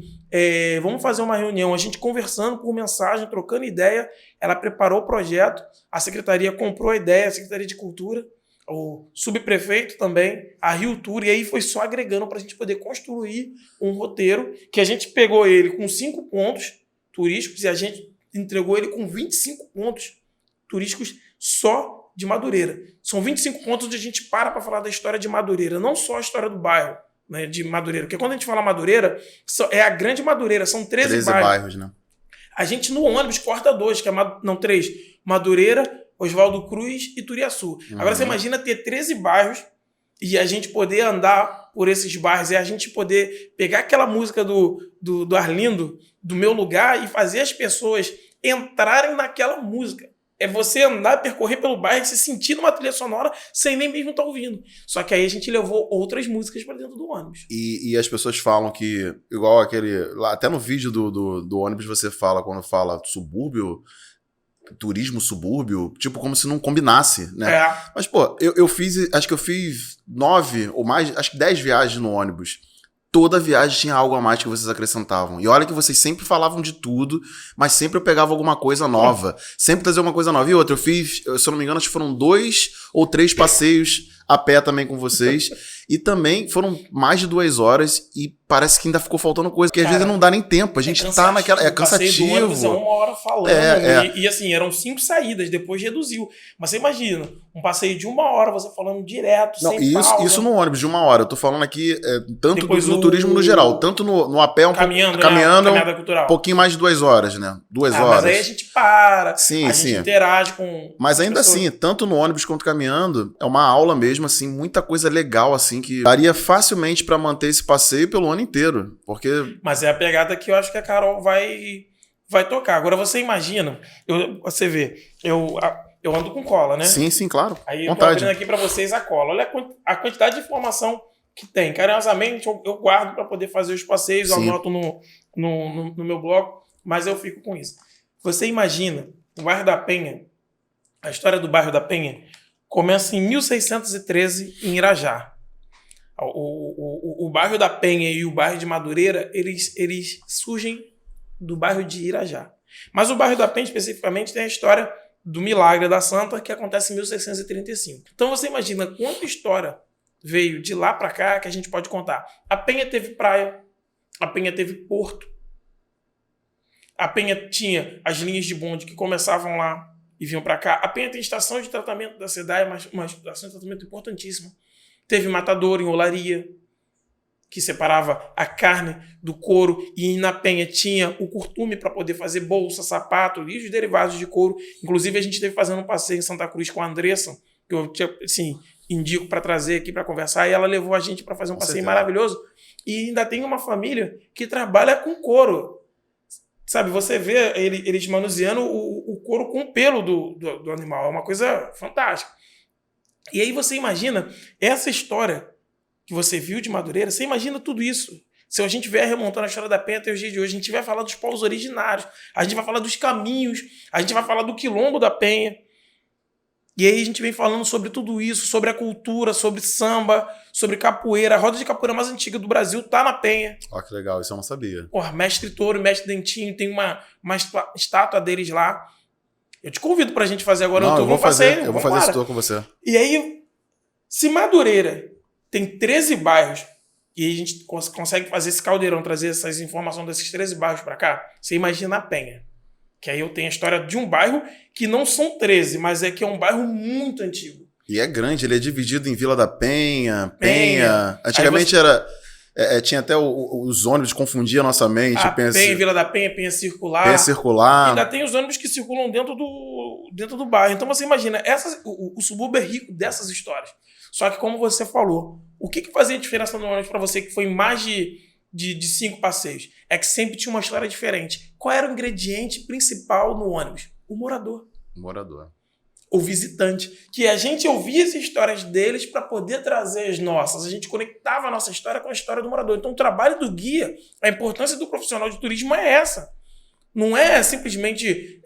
vamos fazer uma reunião, a gente conversando por mensagem, trocando ideia, ela preparou o projeto, a secretaria comprou a ideia, a Secretaria de Cultura, o subprefeito também, a Rio Tour, e aí foi só agregando pra gente poder construir um roteiro, que a gente pegou ele com 5 pontos turísticos e a gente entregou ele com 25 pontos turísticos só de Madureira. São 25 pontos onde a gente para falar da história de Madureira, não só a história do bairro, né, de Madureira. Porque quando a gente fala Madureira, é a grande Madureira, são 13 bairros. Né? A gente no ônibus corta 2, que é 3. Madureira, Oswaldo Cruz e Turiaçu. Agora você imagina ter 13 bairros e a gente poder andar por esses bairros e a gente poder pegar aquela música do Arlindo, do Meu Lugar, e fazer as pessoas entrarem naquela música. É você andar, percorrer pelo bairro e se sentir numa trilha sonora sem nem mesmo estar ouvindo. Só que aí a gente levou outras músicas para dentro do ônibus. E as pessoas falam que, igual aquele... Lá, até no vídeo do ônibus você fala, quando fala subúrbio, turismo subúrbio, tipo como se não combinasse, né? Mas, pô, eu fiz... Acho que eu fiz 9 ou mais... Acho que 10 viagens no ônibus. Toda viagem tinha algo a mais que vocês acrescentavam. E olha que vocês sempre falavam de tudo, mas sempre eu pegava alguma coisa nova. Sempre trazia uma coisa nova. E outra, eu fiz, se eu não me engano, acho que foram 2 ou 3 passeios a pé também com vocês. E também foram mais de 2 horas e parece que ainda ficou faltando coisa, porque às vezes não dá nem tempo. A gente tá naquela... É cansativo. O passeio do ônibus é 1 hora falando. E assim, eram 5 saídas, depois reduziu. Mas você imagina, um passeio de 1 hora, você falando direto, sem pausa. Isso no ônibus de 1 hora. Eu tô falando aqui tanto no turismo no geral. Tanto no a pé, caminhando cultural. Um pouquinho mais de 2 horas, né? 2 horas. Mas aí a gente para, sim. A gente interage com... Mas ainda assim, tanto no ônibus quanto caminhando, é uma aula mesmo, assim, muita coisa legal, assim, que daria facilmente pra manter esse passeio pelo ano inteiro. Porque... Mas é a pegada que eu acho que a Carol vai tocar. Agora você imagina, você vê, eu ando com cola, né? Sim, claro. Aí eu tô abrindo aqui pra vocês a cola. Olha a quantidade de informação que tem. Carinhosamente eu guardo pra poder fazer os passeios, eu anoto no meu blog, mas eu fico com isso. Você imagina, o bairro da Penha, a história do bairro da Penha começa em 1613 em Irajá. O bairro da Penha e o bairro de Madureira, eles surgem do bairro de Irajá. Mas o bairro da Penha, especificamente, tem a história do Milagre da Santa, que acontece em 1635. Então você imagina quanta história veio de lá para cá que a gente pode contar. A Penha teve praia, a Penha teve porto, a Penha tinha as linhas de bonde que começavam lá e vinham para cá. A Penha tem estação de tratamento da cidade, uma estação de tratamento importantíssima. Teve matadouro em olaria, que separava a carne do couro, e na Penha tinha o curtume para poder fazer bolsa, sapato e os derivados de couro. Inclusive, a gente esteve fazendo um passeio em Santa Cruz com a Andressa, que eu assim, indico para trazer aqui para conversar, e ela levou a gente para fazer um passeio maravilhoso. E ainda tem uma família que trabalha com couro. Sabe, você vê eles manuseando o couro com o pelo do animal. É uma coisa fantástica. E aí você imagina essa história que você viu de Madureira, você imagina tudo isso. Se a gente vier remontando a história da Penha até os dias de hoje, a gente vai falar dos povos originários, a gente vai falar dos caminhos, a gente vai falar do quilombo da Penha. E aí a gente vem falando sobre tudo isso, sobre a cultura, sobre samba, sobre capoeira. A roda de capoeira mais antiga do Brasil tá na Penha. Ó, que legal, isso eu não sabia. Porra, Mestre Touro e Mestre Dentinho, tem uma estátua deles lá. Eu te convido pra gente fazer agora. Eu vou fazer esse tour com você. E aí, se Madureira tem 13 bairros e a gente consegue fazer esse caldeirão, trazer essas informações desses 13 bairros pra cá, você imagina a Penha. Que aí eu tenho a história de um bairro que não são 13, mas que é um bairro muito antigo. E é grande, ele é dividido em Vila da Penha. Antigamente era... Tinha até os ônibus, confundia a nossa mente. Penha, Vila da Penha, Penha Circular. Penha Circular. Ainda tem os ônibus que circulam dentro do bairro. Então você imagina, o subúrbio é rico dessas histórias. Só que como você falou, o que fazia diferença no ônibus para você que foi em mais de 5 passeios? É que sempre tinha uma história diferente. Qual era o ingrediente principal no ônibus? O morador. O morador. O visitante, que a gente ouvia as histórias deles para poder trazer as nossas. A gente conectava a nossa história com a história do morador. Então, o trabalho do guia, a importância do profissional de turismo é essa. Não é simplesmente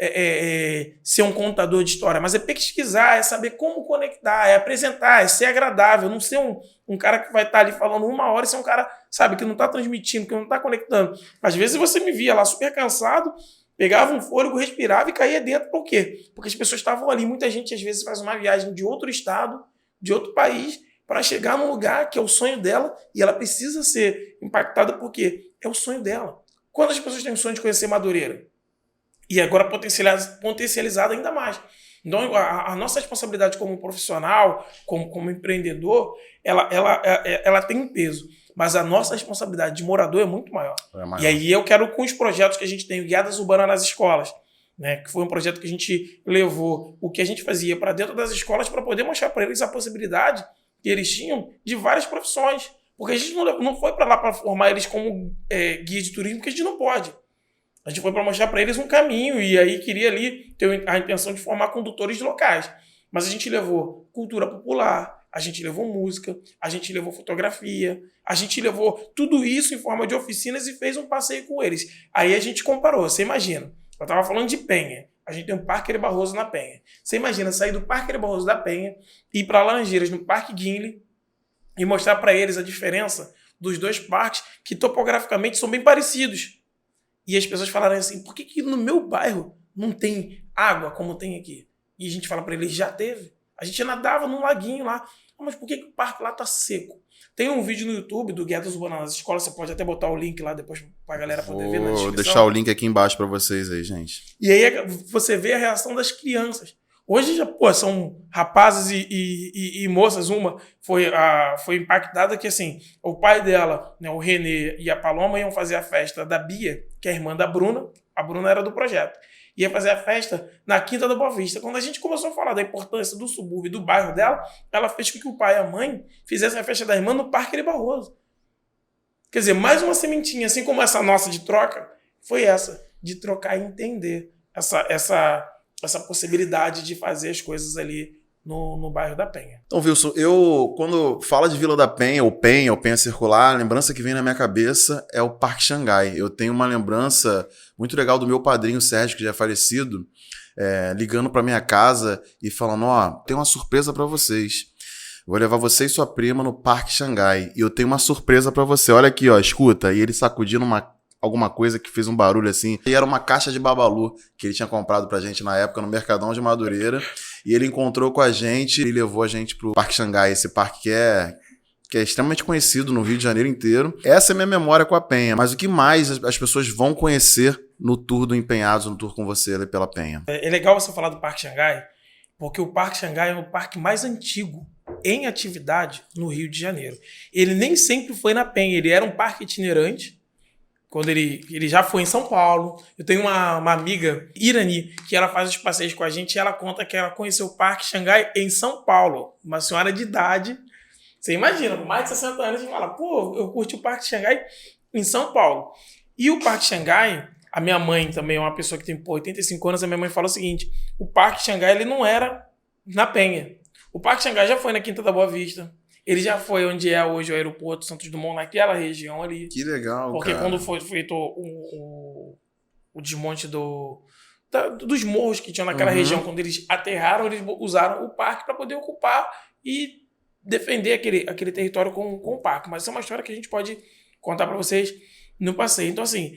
ser um contador de história, mas é pesquisar, é saber como conectar, é apresentar, é ser agradável, não ser um cara que vai estar ali falando 1 hora e ser um cara, sabe, que não está transmitindo, que não está conectando. Às vezes você me via lá super cansado, pegava um fôlego, respirava e caía dentro. Por quê? Porque as pessoas estavam ali. Muita gente, às vezes, faz uma viagem de outro estado, de outro país, para chegar num lugar que é o sonho dela e ela precisa ser impactada porque é o sonho dela. Quantas pessoas têm o sonho de conhecer Madureira? E agora potencializada ainda mais. Então, a nossa responsabilidade como profissional, como empreendedor, ela tem um peso. Mas a nossa responsabilidade de morador é muito maior. E aí eu quero, com os projetos que a gente tem, o Guiadas Urbanas nas escolas, né, que foi um projeto que a gente levou o que a gente fazia para dentro das escolas para poder mostrar para eles a possibilidade que eles tinham de várias profissões. Porque a gente não foi para lá para formar eles como guia de turismo, porque a gente não pode. A gente foi para mostrar para eles um caminho e aí queria ali ter a intenção de formar condutores locais. Mas a gente levou cultura popular, a gente levou música, a gente levou fotografia, a gente levou tudo isso em forma de oficinas e fez um passeio com eles. Aí a gente comparou, você imagina, eu estava falando de Penha, a gente tem um Parque Ari Barroso na Penha. Você imagina sair do Parque Ari Barroso da Penha e ir para Laranjeiras, no Parque Guinle, e mostrar para eles a diferença dos dois parques, que topograficamente são bem parecidos. E as pessoas falaram assim, por que no meu bairro não tem água como tem aqui? E a gente fala para eles, já teve. A gente nadava num laguinho lá. Mas por que o parque lá tá seco? Tem um vídeo no YouTube do Guiadas Urbanas nas escolas, você pode até botar o link lá depois pra galera poder ver na descrição. Vou deixar o link aqui embaixo para vocês aí, gente. E aí você vê a reação das crianças. Hoje já, são rapazes e moças. Uma foi impactada que, assim, o pai dela, né, o Renê e a Paloma iam fazer a festa da Bia, que é a irmã da Bruna. A Bruna era do projeto. Ia fazer a festa na Quinta da Boa Vista. Quando a gente começou a falar da importância do subúrbio e do bairro dela, ela fez com que o pai e a mãe fizessem a festa da irmã no Parque Ari Barroso. Quer dizer, mais uma sementinha, assim como essa nossa de troca, foi essa, de trocar e entender essa possibilidade de fazer as coisas ali no bairro da Penha. Então, Wilson, quando fala de Vila da Penha, ou Penha Circular, a lembrança que vem na minha cabeça é o Parque Xangai. Eu tenho uma lembrança muito legal do meu padrinho Sérgio, que já é falecido, ligando para minha casa e falando, tem uma surpresa para vocês. Vou levar você e sua prima no Parque Xangai. E eu tenho uma surpresa para você. Olha aqui, escuta. E ele sacudindo alguma coisa que fez um barulho assim. E era uma caixa de babalu que ele tinha comprado pra gente na época no Mercadão de Madureira. E ele encontrou com a gente e levou a gente pro Parque Xangai, esse parque que é extremamente conhecido no Rio de Janeiro inteiro. Essa é a minha memória com a Penha. Mas o que mais as pessoas vão conhecer no tour do Empenhados, no tour com você ali pela Penha? É legal você falar do Parque Xangai, porque o Parque Xangai é o parque mais antigo em atividade no Rio de Janeiro. Ele nem sempre foi na Penha, ele era um parque itinerante. Quando ele já foi em São Paulo. Eu tenho uma amiga, Irani, que ela faz os passeios com a gente e ela conta que ela conheceu o Parque Xangai em São Paulo. Uma senhora de idade. Você imagina, com mais de 60 anos, a gente fala, eu curti o Parque Xangai em São Paulo. E o Parque Xangai, a minha mãe também é uma pessoa que tem 85 anos, a minha mãe fala o seguinte, o Parque Xangai ele não era na Penha. O Parque Xangai já foi na Quinta da Boa Vista. Ele já foi onde é hoje o aeroporto Santos Dumont, naquela região ali. Que legal, porque cara. Quando foi feito o desmonte dos morros que tinham naquela região, quando eles aterraram, eles usaram o parque para poder ocupar e defender aquele território com o parque. Mas isso é uma história que a gente pode contar para vocês no passeio. Então, assim,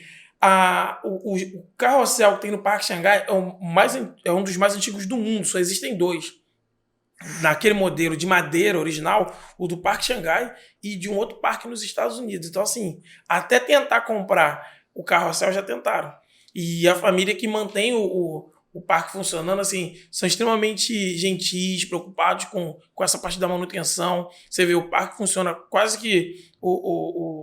o carrossel que tem no Parque Xangai é um dos mais antigos do mundo. Só existem 2. Naquele modelo de madeira original, o do Parque Xangai e de um outro parque nos Estados Unidos. Então, assim, até tentar comprar o carrossel já tentaram. E a família que mantém o o parque funcionando, assim, são extremamente gentis, preocupados com essa parte da manutenção. Você vê, o parque funciona quase que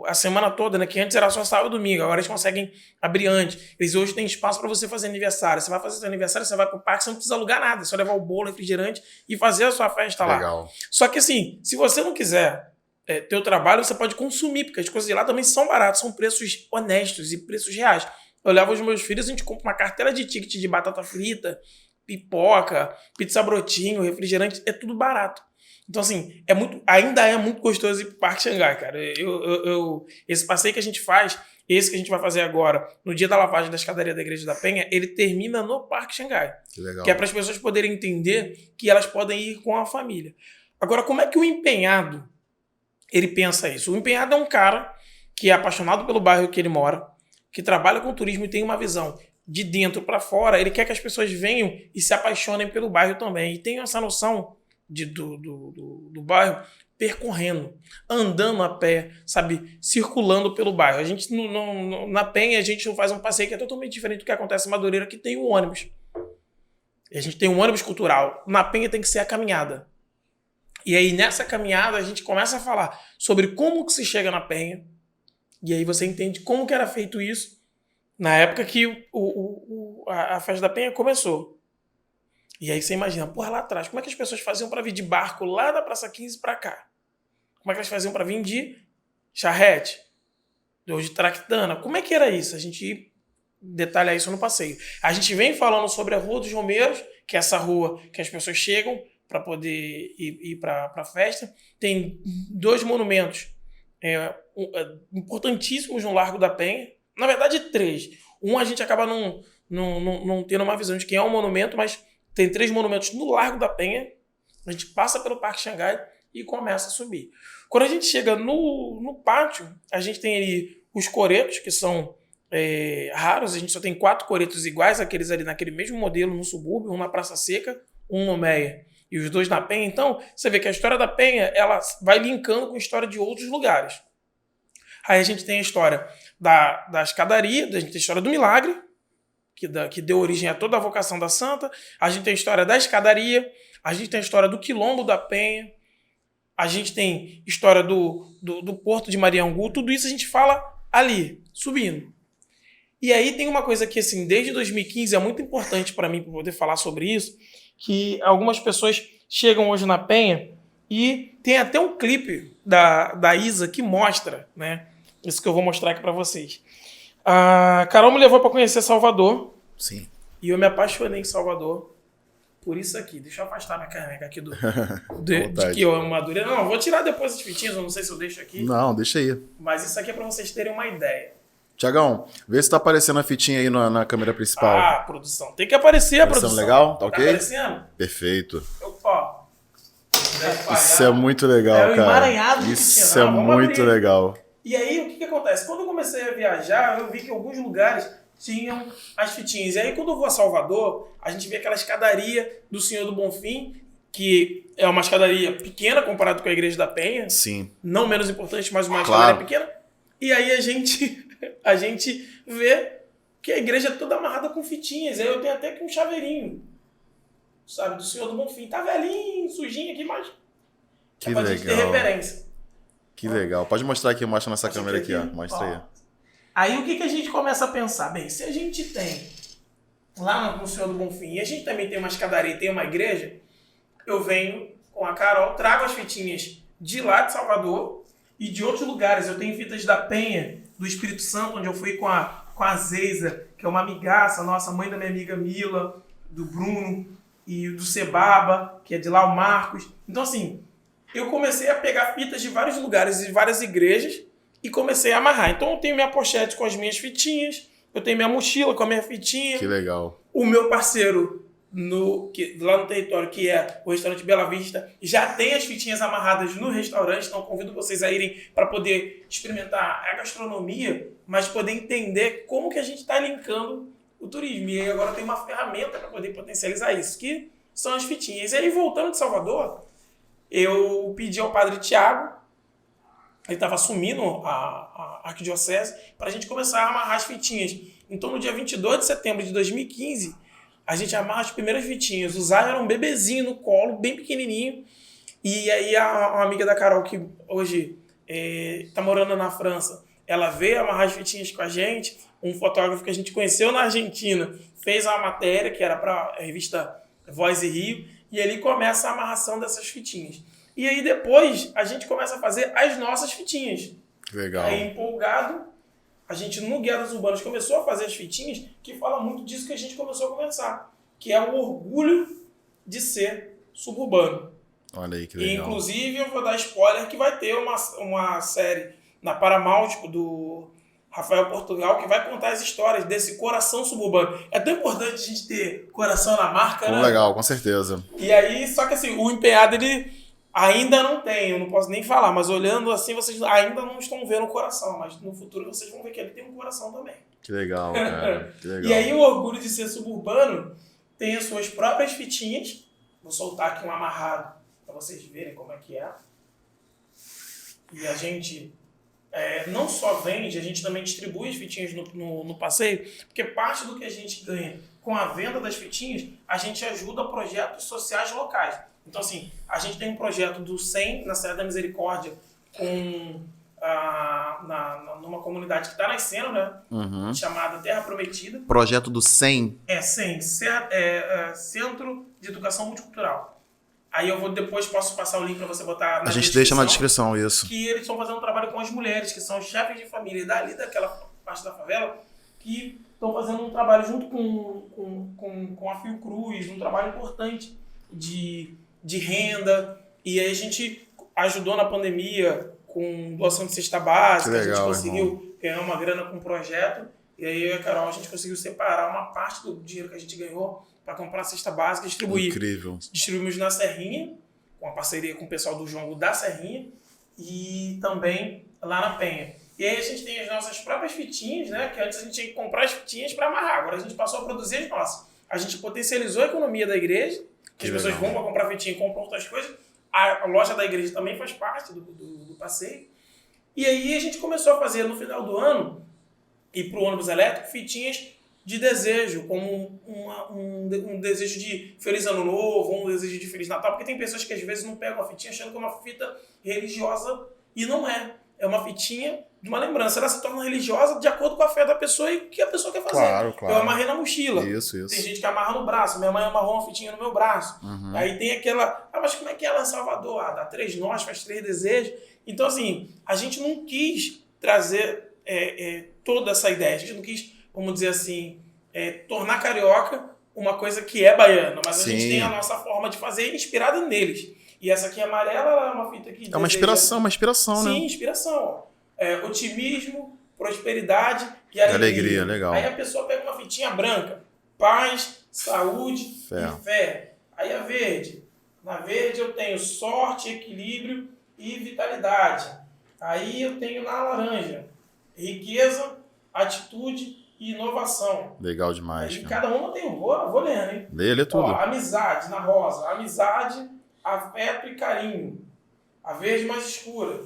a semana toda, né? Que antes era só sábado e domingo, agora eles conseguem abrir antes. Eles hoje têm espaço para você fazer aniversário. Você vai fazer seu aniversário, você vai pro parque, você não precisa alugar nada, é só levar o bolo, refrigerante e fazer a sua festa lá. Legal. Só que assim, se você não quiser ter o trabalho, você pode consumir, porque as coisas de lá também são baratas, são preços honestos e preços reais. Eu levo os meus filhos, a gente compra uma cartela de ticket de batata frita, pipoca, pizza brotinho, refrigerante, é tudo barato. Então, assim, ainda é muito gostoso ir pro Parque Xangai, cara. Esse passeio que a gente faz, esse que a gente vai fazer agora, no dia da lavagem da escadaria da Igreja da Penha, ele termina no Parque Xangai. Que legal. Que é para as pessoas poderem entender que elas podem ir com a família. Agora, como é que o empenhado, ele pensa isso? O empenhado é um cara que é apaixonado pelo bairro que ele mora, que trabalha com turismo e tem uma visão de dentro para fora. Ele quer que as pessoas venham e se apaixonem pelo bairro também. E tem essa noção do bairro percorrendo, andando a pé, sabe, circulando pelo bairro. A gente, na Penha, a gente faz um passeio que é totalmente diferente do que acontece em Madureira, que tem o ônibus. A gente tem um ônibus cultural. Na Penha tem que ser a caminhada. E aí, nessa caminhada, a gente começa a falar sobre como que se chega na Penha. E aí você entende como que era feito isso na época que a Festa da Penha começou. E aí você imagina, porra, lá atrás, como é que as pessoas faziam para vir de barco lá da Praça 15 para cá? Como é que elas faziam para vir de charrete? Ou de traquitana? Como é que era isso? A gente detalha isso no passeio. A gente vem falando sobre a Rua dos Romeiros, que é essa rua que as pessoas chegam para poder ir para a festa. Tem 2 monumentos importantíssimos no Largo da Penha. Na verdade, 3. Um a gente acaba não tendo uma visão de quem é um monumento, mas tem 3 monumentos no Largo da Penha. A gente passa pelo Parque Xangai e começa a subir. Quando a gente chega no pátio, a gente tem ali os coretos, que são raros. A gente só tem 4 coretos iguais, aqueles ali naquele mesmo modelo no subúrbio, um na Praça Seca, um no Meia e os 2 na Penha. Então, você vê que a história da Penha ela vai linkando com a história de outros lugares. Aí a gente tem a história da escadaria, a gente tem a história do milagre, que deu origem a toda a vocação da santa. A gente tem a história da escadaria, a gente tem a história do quilombo da Penha, a gente tem a história do Porto de Mariangu. Tudo isso a gente fala ali, subindo. E aí tem uma coisa que, assim, desde 2015 é muito importante para mim, para poder falar sobre isso, que algumas pessoas chegam hoje na Penha e tem até um clipe da Isa que mostra, né? Isso que eu vou mostrar aqui para vocês. A Carol me levou para conhecer Salvador. Sim. E eu me apaixonei em Salvador por isso aqui. Deixa eu afastar minha caneca aqui de que eu amo Madureira. Não, eu vou tirar depois as fitinhas, eu não sei se eu deixo aqui. Não, deixa aí. Mas isso aqui é para vocês terem uma ideia. Tiagão, vê se tá aparecendo a fitinha aí na câmera principal. Ah, produção. Tem que aparecer a produção. Legal? Tá ok? Tá aparecendo? Perfeito. Opa. Isso é muito legal, cara. Emaranhado de Isso fitinha. é muito legal. E aí, o que acontece? Quando eu comecei a viajar, eu vi que alguns lugares tinham as fitinhas. E aí, quando eu vou a Salvador, a gente vê aquela escadaria do Senhor do Bonfim, que é uma escadaria pequena comparado com a Igreja da Penha. Sim. Não menos importante, mas uma escadaria pequena. E aí a gente vê que a igreja é toda amarrada com fitinhas. Aí eu tenho até aqui um chaveirinho, sabe, do Senhor do Bonfim. Tá velhinho, sujinho aqui, mas que pra legal. gente ter referência. Que legal. Pode mostrar aqui, mostra nessa câmera aqui, ó. Mostra aí. Aí o que a gente começa a pensar? Bem, se a gente tem lá no Senhor do Bonfim e a gente também tem uma escadaria e tem uma igreja, eu venho com a Carol, trago as fitinhas de lá de Salvador e de outros lugares. Eu tenho fitas da Penha, do Espírito Santo, onde eu fui com a Zeiza, que é uma amigaça nossa, mãe da minha amiga Mila, do Bruno, e do Sebaba, que é de lá o Marcos. Então, assim, eu comecei a pegar fitas de vários lugares e várias igrejas e comecei a amarrar. Então, eu tenho minha pochete com as minhas fitinhas, eu tenho minha mochila com a minha fitinha. Que legal. O meu parceiro lá no território, que é o restaurante Bela Vista, já tem as fitinhas amarradas no restaurante, então convido vocês a irem para poder experimentar a gastronomia, mas poder entender como que a gente está linkando o turismo. E aí agora tem uma ferramenta para poder potencializar isso, que são as fitinhas. E aí, voltando de Salvador, eu pedi ao padre Tiago, ele estava assumindo a arquidiocese, para a gente começar a amarrar as fitinhas. Então, no dia 22 de setembro de 2015, a gente amarra as primeiras fitinhas. O Zaio era um bebezinho no colo, bem pequenininho. E aí uma amiga da Carol, que hoje tá morando na França, ela veio amarrar as fitinhas com a gente. Um fotógrafo que a gente conheceu na Argentina fez uma matéria que era para a revista Voz e Rio. E ali começa a amarração dessas fitinhas. E aí depois a gente começa a fazer as nossas fitinhas. Legal. Aí empolgado, a gente no Guiadas Urbanas começou a fazer as fitinhas, que fala muito disso que a gente começou a conversar, que é o orgulho de ser suburbano. Olha aí que E, legal. inclusive, eu vou dar spoiler que vai ter uma série na Paramount do Rafael Portugal que vai contar as histórias desse coração suburbano. É tão importante a gente ter coração na marca, né? Legal, com certeza. E aí, só que assim, o empenhado, ele ainda não tem, eu não posso nem falar, mas olhando assim, vocês ainda não estão vendo o coração, mas no futuro vocês vão ver que ele tem um coração também. Que legal, cara. Que legal. E aí o orgulho de ser suburbano tem as suas próprias fitinhas. Vou soltar aqui um amarrado para vocês verem como é que é. E a gente não só vende, a gente também distribui as fitinhas no passeio, porque parte do que a gente ganha com a venda das fitinhas, a gente ajuda projetos sociais locais. Então, assim, a gente tem um projeto do 100 na Serra da Misericórdia, numa comunidade que está nascendo, né? Uhum. Chamada Terra Prometida. Projeto do 100. 100, Centro de Educação Multicultural. Aí eu depois posso passar o link para você botar na A gente deixa na descrição isso. Que eles estão fazendo um trabalho com as mulheres, que são chefes de família dali daquela parte da favela, que estão fazendo um trabalho junto com a Fiocruz, um trabalho importante de renda. E aí a gente ajudou na pandemia com doação de cesta básica, legal, a gente conseguiu ganhar uma grana com um projeto. E aí eu e a Carol, a gente conseguiu separar uma parte do dinheiro que a gente ganhou para comprar a cesta básica e distribuir. Incrível. Distribuímos na Serrinha, com a parceria com o pessoal do Jongo da Serrinha, e também lá na Penha. E aí a gente tem as nossas próprias fitinhas, né? Que antes a gente tinha que comprar as fitinhas para amarrar, agora a gente passou a produzir as nossas. A gente potencializou a economia da igreja, que as pessoas vão para comprar fitinha e compram outras coisas. A loja da igreja também faz parte do passeio. E aí a gente começou a fazer no final do ano, e para o ônibus elétrico, fitinhas de desejo, como um desejo de Feliz Ano Novo, um desejo de Feliz Natal, porque tem pessoas que às vezes não pegam a fitinha achando que é uma fita religiosa, e não é. É uma fitinha de uma lembrança. Ela se torna religiosa de acordo com a fé da pessoa e o que a pessoa quer fazer. Claro, claro. Eu amarrei na mochila. Isso. Tem gente que amarra no braço. Minha mãe amarrou uma fitinha no meu braço. Uhum. Aí tem aquela... mas como é que é lá em Salvador? Dá 3 nós, faz 3 desejos. Então, assim, a gente não quis trazer toda essa ideia. A gente não quis, vamos dizer assim, tornar carioca uma coisa que é baiana. Mas a gente tem a nossa forma de fazer inspirada neles. E essa aqui amarela, ela é uma fita que... É uma inspiração, né? Sim, inspiração. Otimismo, prosperidade e alegria. Legal. Aí a pessoa pega uma fitinha branca. Paz, saúde e fé. Aí a verde. Na verde eu tenho sorte, equilíbrio e vitalidade. Aí eu tenho na laranja riqueza, atitude e inovação. Legal demais. Aí cada uma tem um. Vou lendo, hein? Lê tudo. Ó, amizade na rosa. Amizade, afeto e carinho. A verde mais escura.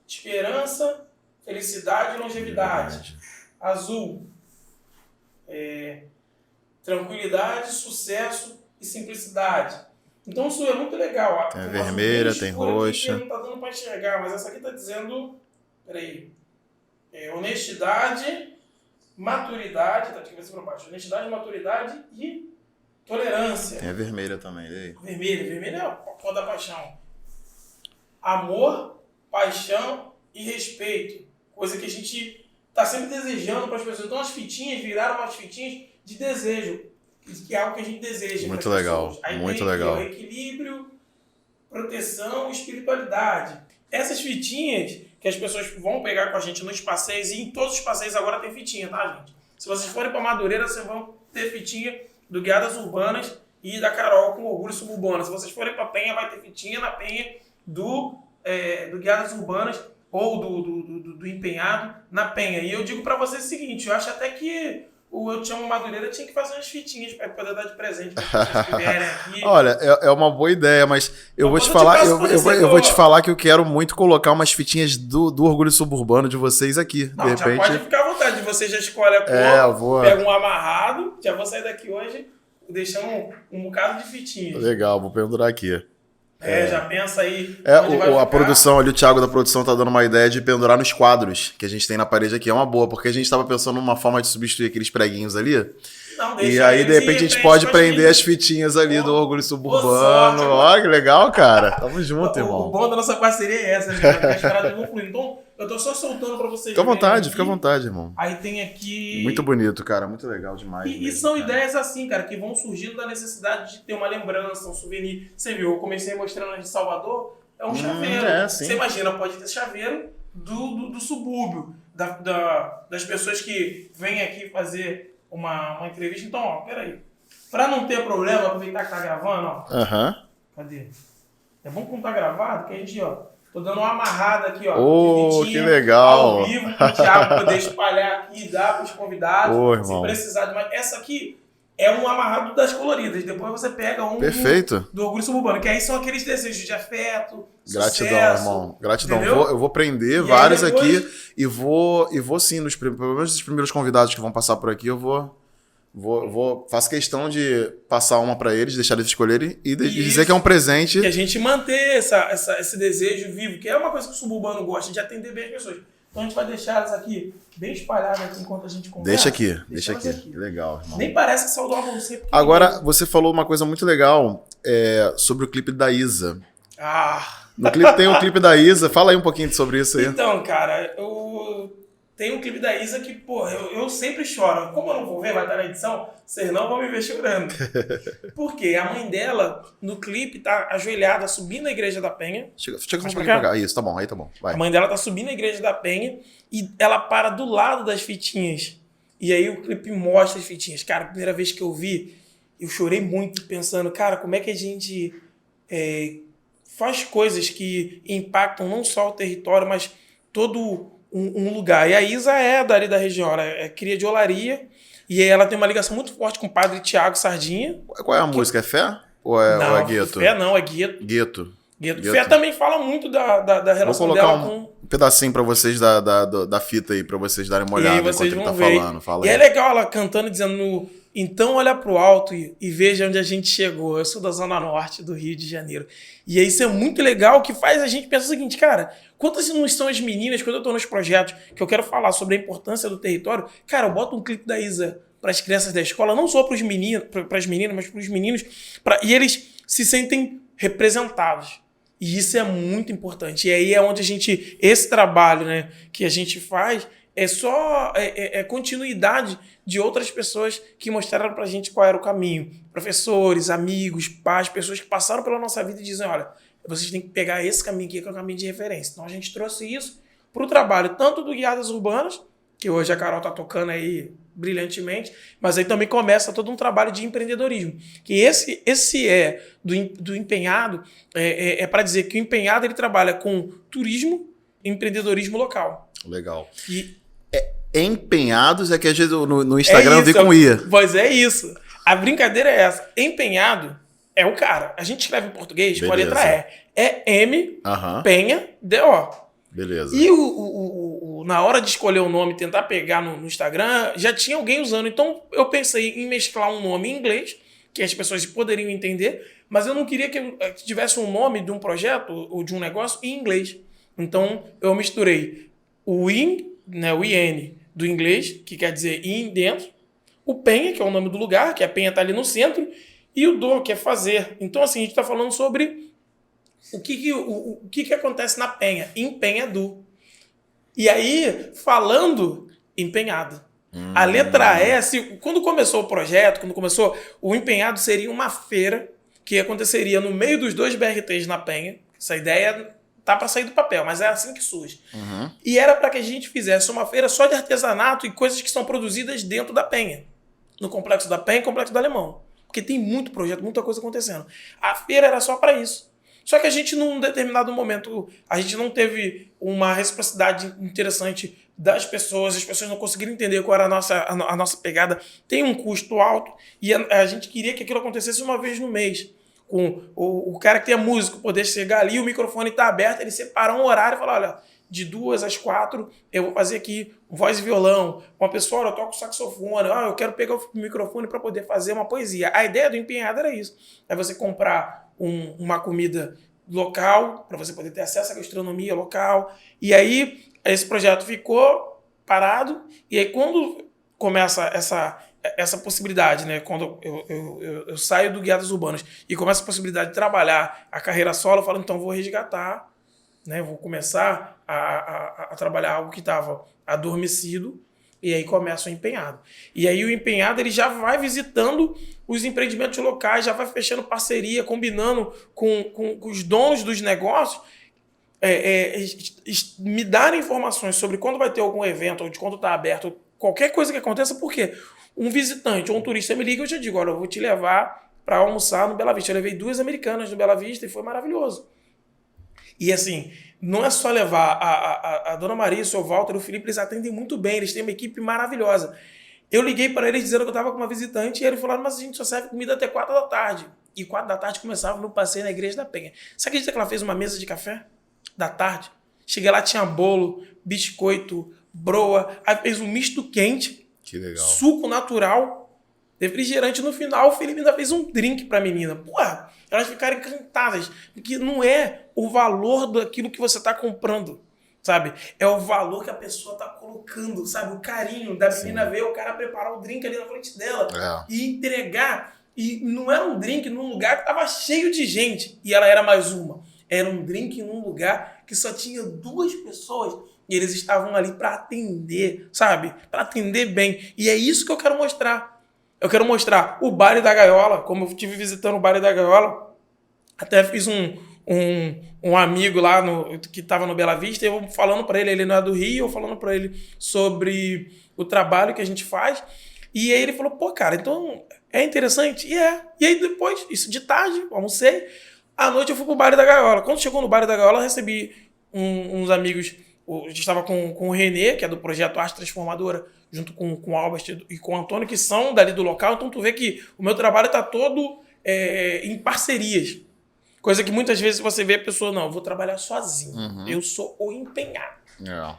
Esperança, felicidade e longevidade. Azul. Tranquilidade, sucesso e simplicidade. Então isso é muito legal. Ó. Tem a vermelha, tem roxa. Não tá dando para enxergar, mas essa aqui tá dizendo... Peraí. Honestidade, maturidade... Tá de cabeça para baixo. Honestidade, maturidade e tolerância. Tem a vermelha também. Aí. Vermelha é a cor da paixão. Amor, paixão e respeito. Coisa que a gente tá sempre desejando para as pessoas. Então as fitinhas viraram umas fitinhas de desejo. Que é algo que a gente deseja. Muito legal. Aí muito tem legal. Aqui, equilíbrio, proteção e espiritualidade. Essas fitinhas que as pessoas vão pegar com a gente nos passeios, e em todos os passeios agora tem fitinha, tá, gente? Se vocês forem para Madureira, vocês vão ter fitinha do Guiadas Urbanas e da Carol com Orgulho Suburbano. Se vocês forem para Penha, vai ter fitinha na Penha do Guiadas Urbanas ou do Empenhado na Penha. E eu digo para vocês o seguinte, eu acho até que o Eu Te Amo Madureira tinha que fazer umas fitinhas para poder dar de presente para as pessoas que vierem aqui. Olha, é uma boa ideia, mas eu vou te falar, eu vou te falar que eu quero muito colocar umas fitinhas do Orgulho Suburbano de vocês aqui. Não, de repente. Já pode ficar à vontade, você já escolhe a cor, eu vou... pega um amarrado, já vou sair daqui hoje deixando um bocado de fitinhas. Legal, vou pendurar aqui. Já pensa aí. A produção ali, o Thiago da produção tá dando uma ideia de pendurar nos quadros que a gente tem na parede aqui. É uma boa, porque a gente tava pensando numa forma de substituir aqueles preguinhos ali. Não, E aí, de repente, a gente pode prender as fitinhas ali do Orgulho Suburbano. Ó, que legal, cara. Tamo junto, irmão. O bom da nossa parceria é essa, né? As paradas vão fluindo. Então, eu tô só soltando pra vocês. Fica à vontade, irmão. Aí tem aqui... Muito bonito, cara. Muito legal demais. E são ideias assim, cara, que vão surgindo da necessidade de ter uma lembrança, um souvenir. Você viu, eu comecei mostrando de Salvador, é um chaveiro. Você imagina, pode ter chaveiro do subúrbio, das pessoas que vêm aqui fazer uma entrevista. Então, ó, peraí. Pra não ter problema, aproveitar que tá gravando, ó. Cadê? É bom que não tá gravado, que a gente, ó, tô dando uma amarrada aqui, ó. Oh, que legal. Ao vivo, pro Thiago poder espalhar aqui e dar pros convidados. Irmão. Se precisar de mais. Essa aqui é um amarrado das coloridas. Depois você pega um do Orgulho Suburbano, que aí são aqueles desejos de afeto, gratidão, sucesso, irmão. Gratidão. Eu vou prender e vários depois... aqui e vou sim, pelo menos os primeiros convidados que vão passar por aqui, eu faço questão de passar uma pra eles, deixar eles escolherem e dizer que é um presente. E a gente manter esse desejo vivo, que é uma coisa que o suburbano gosta, de atender bem as pessoas. Então a gente vai deixar elas aqui bem espalhadas aqui enquanto a gente conversa. Deixa aqui. Legal, irmão. Nem parece que saudou você. Agora, você falou uma coisa muito legal sobre o clipe da Isa. No clipe tem um clipe da Isa. Fala aí um pouquinho sobre isso aí. Então, cara, tem um clipe da Isa que, pô, eu sempre choro. Como eu não vou ver, vai estar na edição, vocês não vão me ver chorando. Porque a mãe dela, no clipe, tá ajoelhada, subindo a Igreja da Penha. Chega um pouquinho pra cá. Isso, tá bom, aí tá bom. Vai. A mãe dela tá subindo a Igreja da Penha e ela para do lado das fitinhas. E aí o clipe mostra as fitinhas. Cara, a primeira vez que eu vi, eu chorei muito pensando, cara, como é que a gente faz coisas que impactam não só o território, mas todo um lugar. E a Isa é dali da região, ela é cria de olaria, e aí ela tem uma ligação muito forte com o padre Tiago Sardinha. Qual é a música? É Fé? Ou é Gueto? Fé não, é Gueto. Gueto. Fé também fala muito da relação dela com... um pedacinho pra vocês da fita aí, pra vocês darem uma olhada enquanto ele tá falando. Fala e aí. É legal ela cantando, dizendo... Então olha pro alto e veja onde a gente chegou. Eu sou da Zona Norte do Rio de Janeiro. E aí isso é muito legal, que faz a gente pensar o seguinte, cara, quantas não são as meninas, quando eu tô nos projetos que eu quero falar sobre a importância do território, cara, eu boto um clipe da Isa para as crianças da escola, não só para os meninos, para as meninas, mas para os meninos, e eles se sentem representados. E isso é muito importante. E aí é onde esse trabalho, né, que a gente faz, é só continuidade de outras pessoas que mostraram pra gente qual era o caminho. Professores, amigos, pais, pessoas que passaram pela nossa vida e dizem, olha, vocês têm que pegar esse caminho aqui, que é o caminho de referência. Então a gente trouxe isso pro trabalho, tanto do Guiadas Urbanas, que hoje a Carol tá tocando aí brilhantemente, mas aí também começa todo um trabalho de empreendedorismo. Que esse do empenhado, para dizer que o empenhado ele trabalha com turismo e empreendedorismo local. Legal. Empenhados é que a gente no Instagram isso, vê com I. Pois é isso. A brincadeira é essa. Empenhado é o cara. A gente escreve em português com a letra E. É M, Penha, D-O. Beleza. E na hora de escolher o nome, tentar pegar no Instagram, já tinha alguém usando. Então eu pensei em mesclar um nome em inglês, que as pessoas poderiam entender, mas eu não queria que tivesse um nome de um projeto ou de um negócio em inglês. Então eu misturei o IN, né, o IN do inglês, que quer dizer in dentro, o Penha, que é o nome do lugar, que a Penha está ali no centro, e o do, que é fazer. Então, assim, a gente está falando sobre o que acontece na Penha, empenhado. E aí, falando empenhado. A letra E, quando começou o projeto, o empenhado seria uma feira que aconteceria no meio dos 2 BRTs na Penha. Essa ideia tá para sair do papel, mas é assim que surge. E era para que a gente fizesse uma feira só de artesanato e coisas que são produzidas dentro da Penha. No Complexo da Penha e Complexo do Alemão. Porque tem muito projeto, muita coisa acontecendo. A feira era só para isso. Só que a gente, num determinado momento, a gente não teve uma reciprocidade interessante das pessoas, as pessoas não conseguiram entender qual era a nossa pegada. Tem um custo alto e a gente queria que aquilo acontecesse uma vez no mês. Com o cara que é músico poder chegar ali, o microfone está aberto, ele separar um horário e falar, olha, de 2 às 4, eu vou fazer aqui voz e violão. Uma pessoa, eu toco saxofone. Eu quero pegar o microfone para poder fazer uma poesia. A ideia do empenhado era isso. É você comprar uma comida local, para você poder ter acesso à gastronomia local. E aí, esse projeto ficou parado. E aí, quando começa essa possibilidade, né? Quando eu saio do Guiadas Urbanas e começo a possibilidade de trabalhar a carreira solo, eu falo, então vou resgatar, né? Vou começar a trabalhar algo que estava adormecido, e aí começa o empenhado. E aí o empenhado ele já vai visitando os empreendimentos locais, já vai fechando parceria, combinando com os donos dos negócios, me darem informações sobre quando vai ter algum evento, ou de quando está aberto, qualquer coisa que aconteça, porque um visitante ou um turista me liga, eu já digo, olha, eu vou te levar para almoçar no Bela Vista. Eu levei 2 americanas no Bela Vista e foi maravilhoso. E assim, não é só levar a Dona Maria, o seu Walter e o Felipe, eles atendem muito bem, eles têm uma equipe maravilhosa. Eu liguei para eles dizendo que eu estava com uma visitante e eles falaram, mas a gente só serve comida até 4 da tarde. E 4 da tarde começava o meu passeio na Igreja da Penha. Você acredita que ela fez uma mesa de café da tarde? Cheguei lá, tinha bolo, biscoito, broa, aí fez um misto quente, que legal, suco natural, refrigerante. No final, o Felipe ainda fez um drink pra menina. Porra, elas ficaram encantadas, porque não é o valor daquilo que você tá comprando, sabe? É o valor que a pessoa tá colocando, sabe? O carinho da menina ver o cara preparar o drink ali na frente dela e entregar. E não era um drink num lugar que tava cheio de gente e ela era mais uma. Era um drink num lugar que só tinha 2 pessoas e eles estavam ali para atender, sabe? Para atender bem. E é isso que eu quero mostrar. Eu quero mostrar o Baile da Gaiola, como eu estive visitando o Baile da Gaiola. Até fiz um amigo lá que estava no Bela Vista, eu falando para ele não é do Rio, eu falando para ele sobre o trabalho que a gente faz. E aí ele falou, pô, cara, então é interessante? E é. E aí depois, isso de tarde, almocei. À noite eu fui pro Baile da Gaiola. Quando chegou no Baile da Gaiola, eu recebi uns amigos. A gente estava com o Renê, que é do projeto Arte Transformadora, junto com o Albert e com o Antônio, que são dali do local. Então tu vê que o meu trabalho está todo em parcerias. Coisa que muitas vezes você vê a pessoa, não, eu vou trabalhar sozinho. Eu sou o empenhado.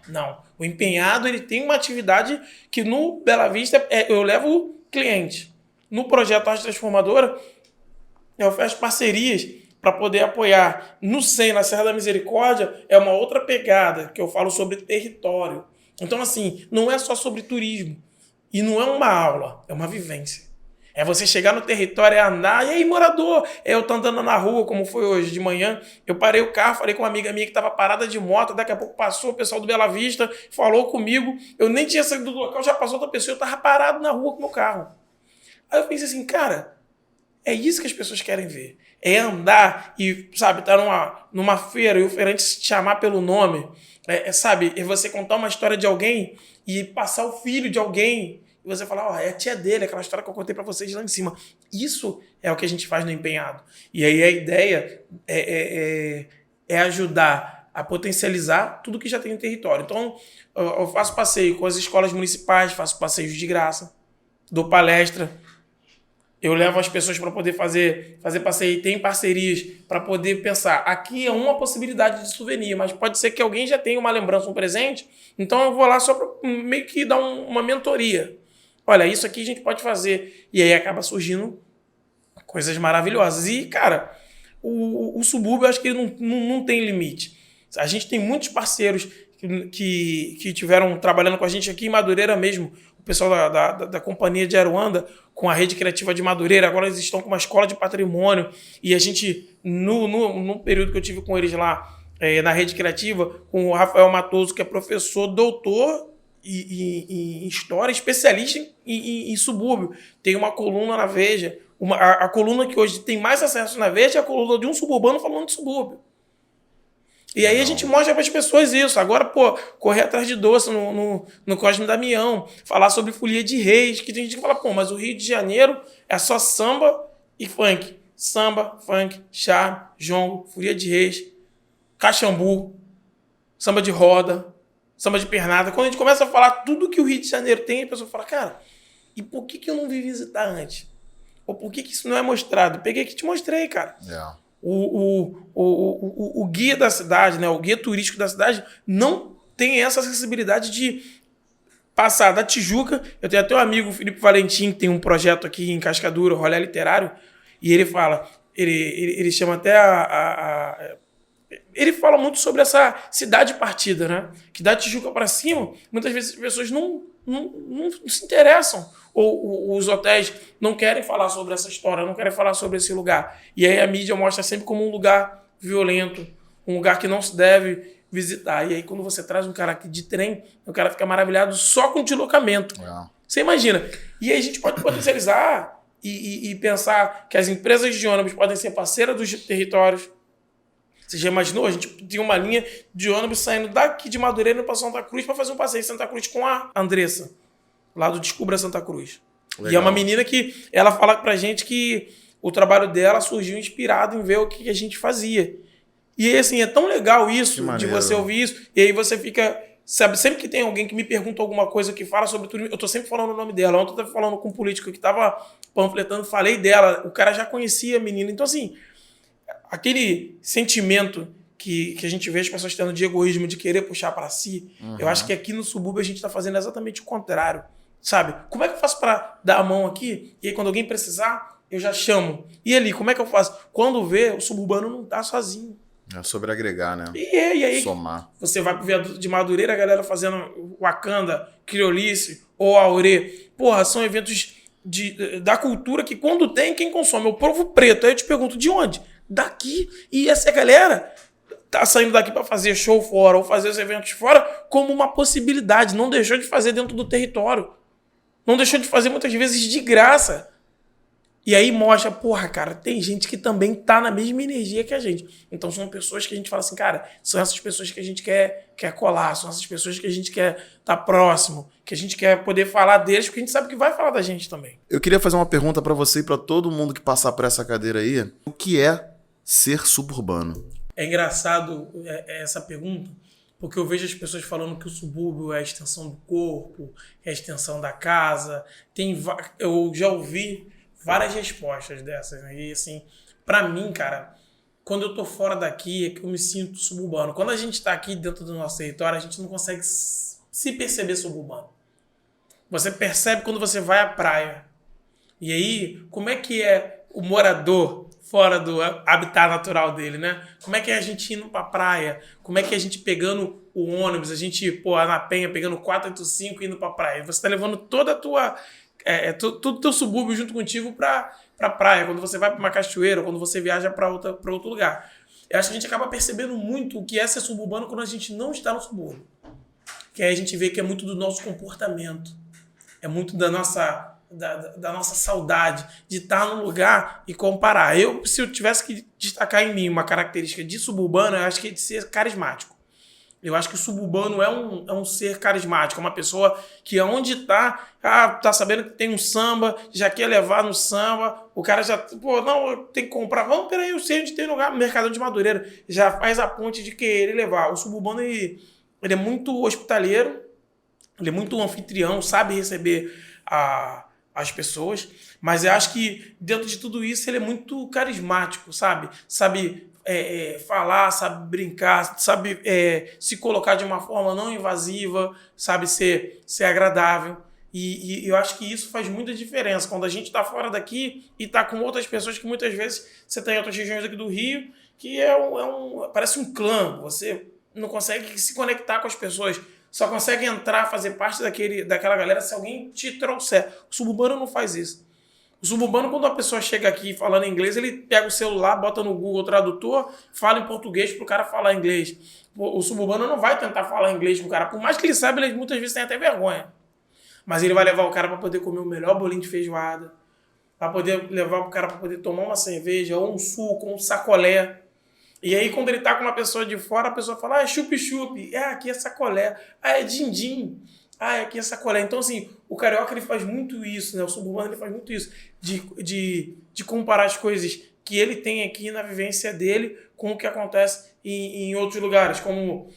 Não. O empenhado ele tem uma atividade que no Bela Vista eu levo o cliente. No projeto Arte Transformadora, eu fecho parcerias para poder apoiar. No SEM, na Serra da Misericórdia, é uma outra pegada, que eu falo sobre território. Então, assim, não é só sobre turismo. E não é uma aula, é uma vivência. É você chegar no território, é andar, e aí, morador? Eu tô andando na rua, como foi hoje de manhã, eu parei o carro, falei com uma amiga minha que estava parada de moto, daqui a pouco passou o pessoal do Bela Vista, falou comigo, eu nem tinha saído do local, já passou outra pessoa, eu estava parado na rua com o meu carro. Aí eu pensei assim, cara, é isso que as pessoas querem ver. É andar e, sabe, tá numa feira e o feirante te chamar pelo nome. Sabe, é você contar uma história de alguém e passar o filho de alguém e você falar, é a tia dele, aquela história que eu contei pra vocês lá em cima. Isso é o que a gente faz no Empenhado. E aí a ideia é ajudar a potencializar tudo que já tem no território. Então, eu faço passeio com as escolas municipais, faço passeios de graça, dou palestra. Eu levo as pessoas para poder fazer passeio, tem parcerias para poder pensar. Aqui é uma possibilidade de souvenir, mas pode ser que alguém já tenha uma lembrança, um presente. Então eu vou lá só para meio que dar uma mentoria. Olha, isso aqui a gente pode fazer. E aí acaba surgindo coisas maravilhosas. E, cara, o subúrbio eu acho que ele não tem limite. A gente tem muitos parceiros que tiveram trabalhando com a gente aqui em Madureira mesmo. O pessoal da Companhia de Aruanda, com a Rede Criativa de Madureira, agora eles estão com uma escola de patrimônio. E a gente, no período que eu tive com eles lá, na Rede Criativa, com o Rafael Matoso, que é professor, doutor em História, especialista em subúrbio. Tem uma coluna na Veja. A coluna que hoje tem mais acesso na Veja é a coluna de um suburbano falando de subúrbio. E aí a gente mostra para as pessoas isso. Agora, correr atrás de doce no Cosme Damião, falar sobre folia de reis, que tem gente que fala, mas o Rio de Janeiro é só samba e funk. Samba, funk, charme, jongo, folia de reis, caxambu, samba de roda, samba de pernada. Quando a gente começa a falar tudo que o Rio de Janeiro tem, a pessoa fala, cara, e por que eu não vim visitar antes? Ou por que isso não é mostrado? Peguei que te mostrei, cara. O guia da cidade, né, o guia turístico da cidade não tem essa acessibilidade de passar da Tijuca. Eu tenho até um amigo, o Felipe Valentim, que tem um projeto aqui em Cascadura, o Rolê Literário, e ele fala, ele chama até ele fala muito sobre essa cidade partida, né? Que da Tijuca para cima, muitas vezes as pessoas não se interessam. Ou os hotéis não querem falar sobre essa história, não querem falar sobre esse lugar. E aí a mídia mostra sempre como um lugar violento, um lugar que não se deve visitar. E aí quando você traz um cara aqui de trem, o cara fica maravilhado só com o deslocamento. Você imagina. E aí a gente pode potencializar e pensar que as empresas de ônibus podem ser parceiras dos territórios. Você já imaginou? A gente tinha uma linha de ônibus saindo daqui de Madureira para Santa Cruz para fazer um passeio em Santa Cruz com a Andressa, lá do Descubra Santa Cruz. Legal. E é uma menina que ela fala pra gente que o trabalho dela surgiu inspirado em ver o que a gente fazia. E aí, assim, é tão legal isso, de você ouvir isso, e aí você fica... Sabe, sempre que tem alguém que me pergunta alguma coisa que fala sobre turismo, eu tô sempre falando o nome dela. Ontem eu tava falando com um político que tava panfletando, falei dela, o cara já conhecia a menina. Então, assim, aquele sentimento que a gente vê as pessoas tendo de egoísmo, de querer puxar para si, eu acho que aqui no subúrbio a gente está fazendo exatamente o contrário, sabe? Como é que eu faço para dar a mão aqui e aí quando alguém precisar, eu já chamo? E ali, como é que eu faço? Quando vê, o suburbano não tá sozinho. É sobre agregar, né? E aí somar. Você vai pro viaduto de Madureira, a galera fazendo Wakanda, Criolice ou Aurê. Porra, são eventos da cultura que quando tem, quem consome? É o povo preto. Aí eu te pergunto, de onde? Daqui. E essa galera tá saindo daqui para fazer show fora ou fazer os eventos fora como uma possibilidade. Não deixou de fazer dentro do território. Não deixou de fazer muitas vezes de graça. E aí mostra, porra, cara, tem gente que também tá na mesma energia que a gente. Então são pessoas que a gente fala assim, cara, são essas pessoas que a gente quer colar, são essas pessoas que a gente quer estar próximo, que a gente quer poder falar deles, porque a gente sabe que vai falar da gente também. Eu queria fazer uma pergunta para você e para todo mundo que passar por essa cadeira aí. O que é ser suburbano? É engraçado essa pergunta, porque eu vejo as pessoas falando que o subúrbio é a extensão do corpo, é a extensão da casa. Eu já ouvi várias respostas dessas, né? E assim, pra mim, cara, quando eu tô fora daqui é que eu me sinto suburbano. Quando a gente tá aqui dentro do nosso território, a gente não consegue se perceber suburbano. Você percebe quando você vai à praia. E aí, como é que é o morador fora do habitat natural dele, né? Como é que é a gente indo pra praia? Como é que é a gente pegando o ônibus, a gente, na Penha, pegando 485 e indo pra praia? Você tá levando toda a tua... todo o teu subúrbio junto contigo pra praia, quando você vai pra uma cachoeira, quando você viaja pra outro lugar. Eu acho que a gente acaba percebendo muito o que é ser suburbano quando a gente não está no subúrbio. Que aí a gente vê que é muito do nosso comportamento. É muito da nossa saudade de estar num lugar e comparar. Se eu tivesse que destacar em mim uma característica de suburbano, eu acho que é de ser carismático. Eu acho que o suburbano é um ser carismático, é uma pessoa que onde tá sabendo que tem um samba, já quer levar no samba, o cara já, não, tem que comprar, vamos, peraí, eu sei onde tem lugar, no Mercadão de Madureira, já faz a ponte de querer levar. O suburbano, ele é muito hospitaleiro, ele é muito anfitrião, sabe receber as pessoas, mas eu acho que dentro de tudo isso ele é muito carismático, sabe? Sabe falar, sabe brincar, sabe se colocar de uma forma não invasiva, sabe ser agradável. E eu acho que isso faz muita diferença quando a gente está fora daqui e está com outras pessoas que muitas vezes você tem em outras regiões aqui do Rio que parece um clã, você não consegue se conectar com as pessoas, só consegue entrar, fazer parte daquela galera se alguém te trouxer. O suburbano não faz isso. O suburbano, quando uma pessoa chega aqui falando inglês, ele pega o celular, bota no Google Tradutor, fala em português para o cara falar inglês. O suburbano não vai tentar falar inglês com o cara. Por mais que ele saiba, ele muitas vezes tem até vergonha. Mas ele vai levar o cara para poder comer o melhor bolinho de feijoada, para poder levar o cara para poder tomar uma cerveja, ou um suco, um sacolé. E aí, quando ele tá com uma pessoa de fora, a pessoa fala, é chup-chup, aqui é sacolé, é din-din, aqui é sacolé. Então, assim, o carioca, ele faz muito isso, né? O suburbano, ele faz muito isso, de comparar as coisas que ele tem aqui na vivência dele com o que acontece em outros lugares, como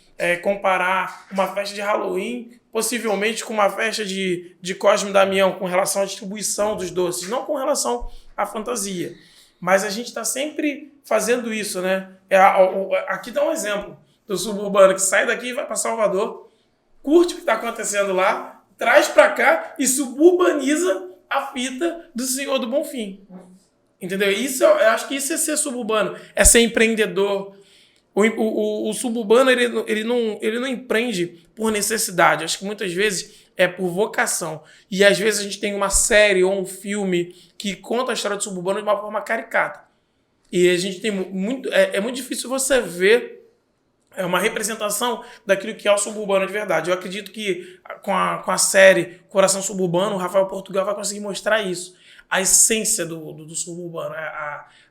comparar uma festa de Halloween, possivelmente com uma festa de Cosme e Damião, com relação à distribuição dos doces, não com relação à fantasia. Mas a gente está sempre fazendo isso, né? Aqui dá um exemplo do suburbano que sai daqui e vai para Salvador, curte o que está acontecendo lá, traz para cá e suburbaniza a fita do Senhor do Bonfim. Entendeu? Eu acho que isso é ser suburbano, é ser empreendedor. O suburbano ele não empreende por necessidade. Acho que muitas vezes é por vocação. E às vezes a gente tem uma série ou um filme que conta a história do suburbano de uma forma caricata. E a gente tem muito... É muito difícil você ver uma representação daquilo que é o suburbano de verdade. Eu acredito que com a série Coração Suburbano, o Rafael Portugal vai conseguir mostrar isso. A essência do suburbano,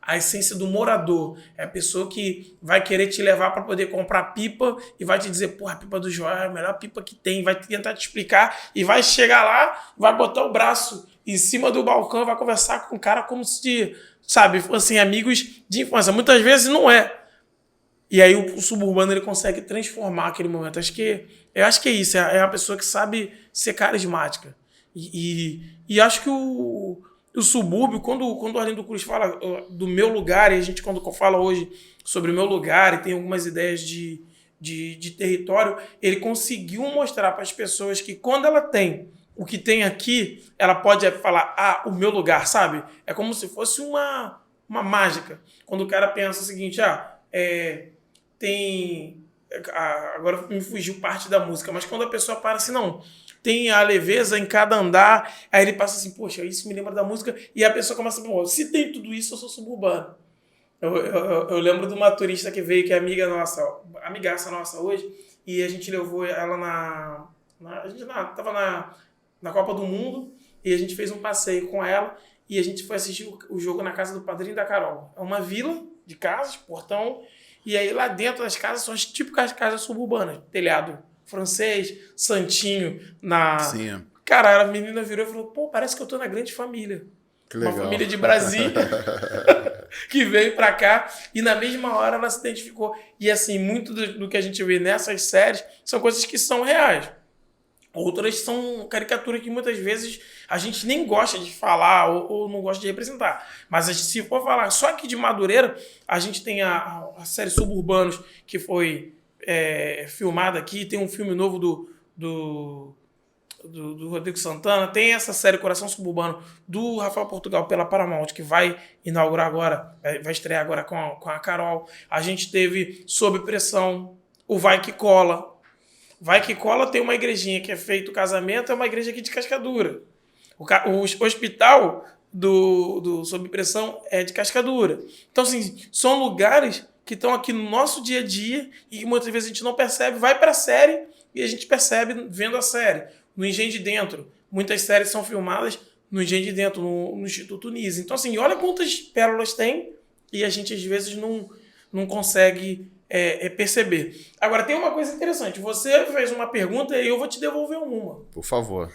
a essência do morador. É a pessoa que vai querer te levar para poder comprar pipa e vai te dizer, porra, a pipa do Joel é a melhor pipa que tem. Vai tentar te explicar e vai chegar lá, vai botar o braço em cima do balcão e vai conversar com o cara como se, sabe, fossem amigos de infância. Muitas vezes não é. E aí o suburbano ele consegue transformar aquele momento. Eu acho que é isso. É uma pessoa que sabe ser carismática. E acho que o subúrbio, quando o Arlindo Cruz fala do meu lugar, e a gente quando fala hoje sobre o meu lugar e tem algumas ideias de território, ele conseguiu mostrar para as pessoas que quando ela tem o que tem aqui, ela pode falar, o meu lugar, sabe? É como se fosse uma mágica. Quando o cara pensa o seguinte, tem... Agora me fugiu parte da música, mas quando a pessoa para assim, não... Tem a leveza em cada andar, aí ele passa assim, poxa, isso me lembra da música, e a pessoa começa a falar, se tem tudo isso, eu sou suburbano. Eu lembro de uma turista que veio, que é amigaça nossa hoje, e a gente levou ela a gente tava na Copa do Mundo, e a gente fez um passeio com ela, e a gente foi assistir o jogo na casa do padrinho da Carol. É uma vila de casas, portão, e aí lá dentro das casas são as típicas casas suburbanas, telhado francês, santinho Sim. Cara, a menina virou e falou, pô, parece que eu tô na grande família. Que legal. Uma família de Brasília que veio pra cá e na mesma hora ela se identificou. E assim, muito do que a gente vê nessas séries são coisas que são reais. Outras são caricaturas que muitas vezes a gente nem gosta de falar ou não gosta de representar. Mas se for falar só aqui de Madureira, a gente tem a série Suburbanos, que foi filmada aqui. Tem um filme novo do Rodrigo Santana. Tem essa série Coração Suburbano do Rafael Portugal pela Paramount, que vai inaugurar agora, vai estrear agora com a Carol. A gente teve Sob Pressão, o Vai Que Cola. Vai Que Cola tem uma igrejinha que é feito o casamento, é uma igreja aqui de Cascadura. O hospital do Sob Pressão é de Cascadura. Então, assim, são lugares que estão aqui no nosso dia a dia e que muitas vezes a gente não percebe, vai para a série e a gente percebe vendo a série. No Engenho de Dentro, muitas séries são filmadas no Engenho de Dentro, no Instituto Nise. Então, assim, olha quantas pérolas tem e a gente às vezes não consegue perceber. Agora, tem uma coisa interessante. Você fez uma pergunta e eu vou te devolver uma. Por favor.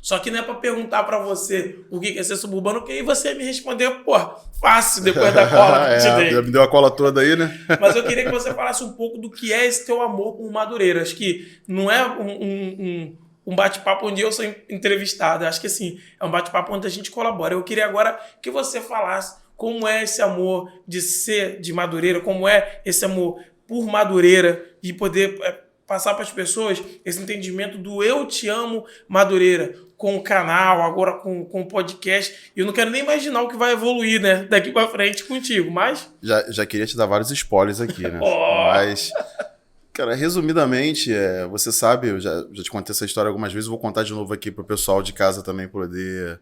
Só que não é para perguntar para você o que é ser suburbano, porque aí você me respondeu, fácil depois da cola que te dei. Me deu a cola toda aí, né? Mas eu queria que você falasse um pouco do que é esse teu amor por Madureira. Acho que não é um bate-papo onde eu sou entrevistado. Acho que assim, é um bate-papo onde a gente colabora. Eu queria agora que você falasse como é esse amor de ser de Madureira, como é esse amor por Madureira e poder passar para as pessoas esse entendimento do eu te amo Madureira, com o canal, agora com o podcast. E eu não quero nem imaginar o que vai evoluir, né, daqui para frente contigo, mas... Já queria te dar vários spoilers aqui, né? Mas, cara, resumidamente, você sabe, eu já te contei essa história algumas vezes, vou contar de novo aqui pro pessoal de casa também poder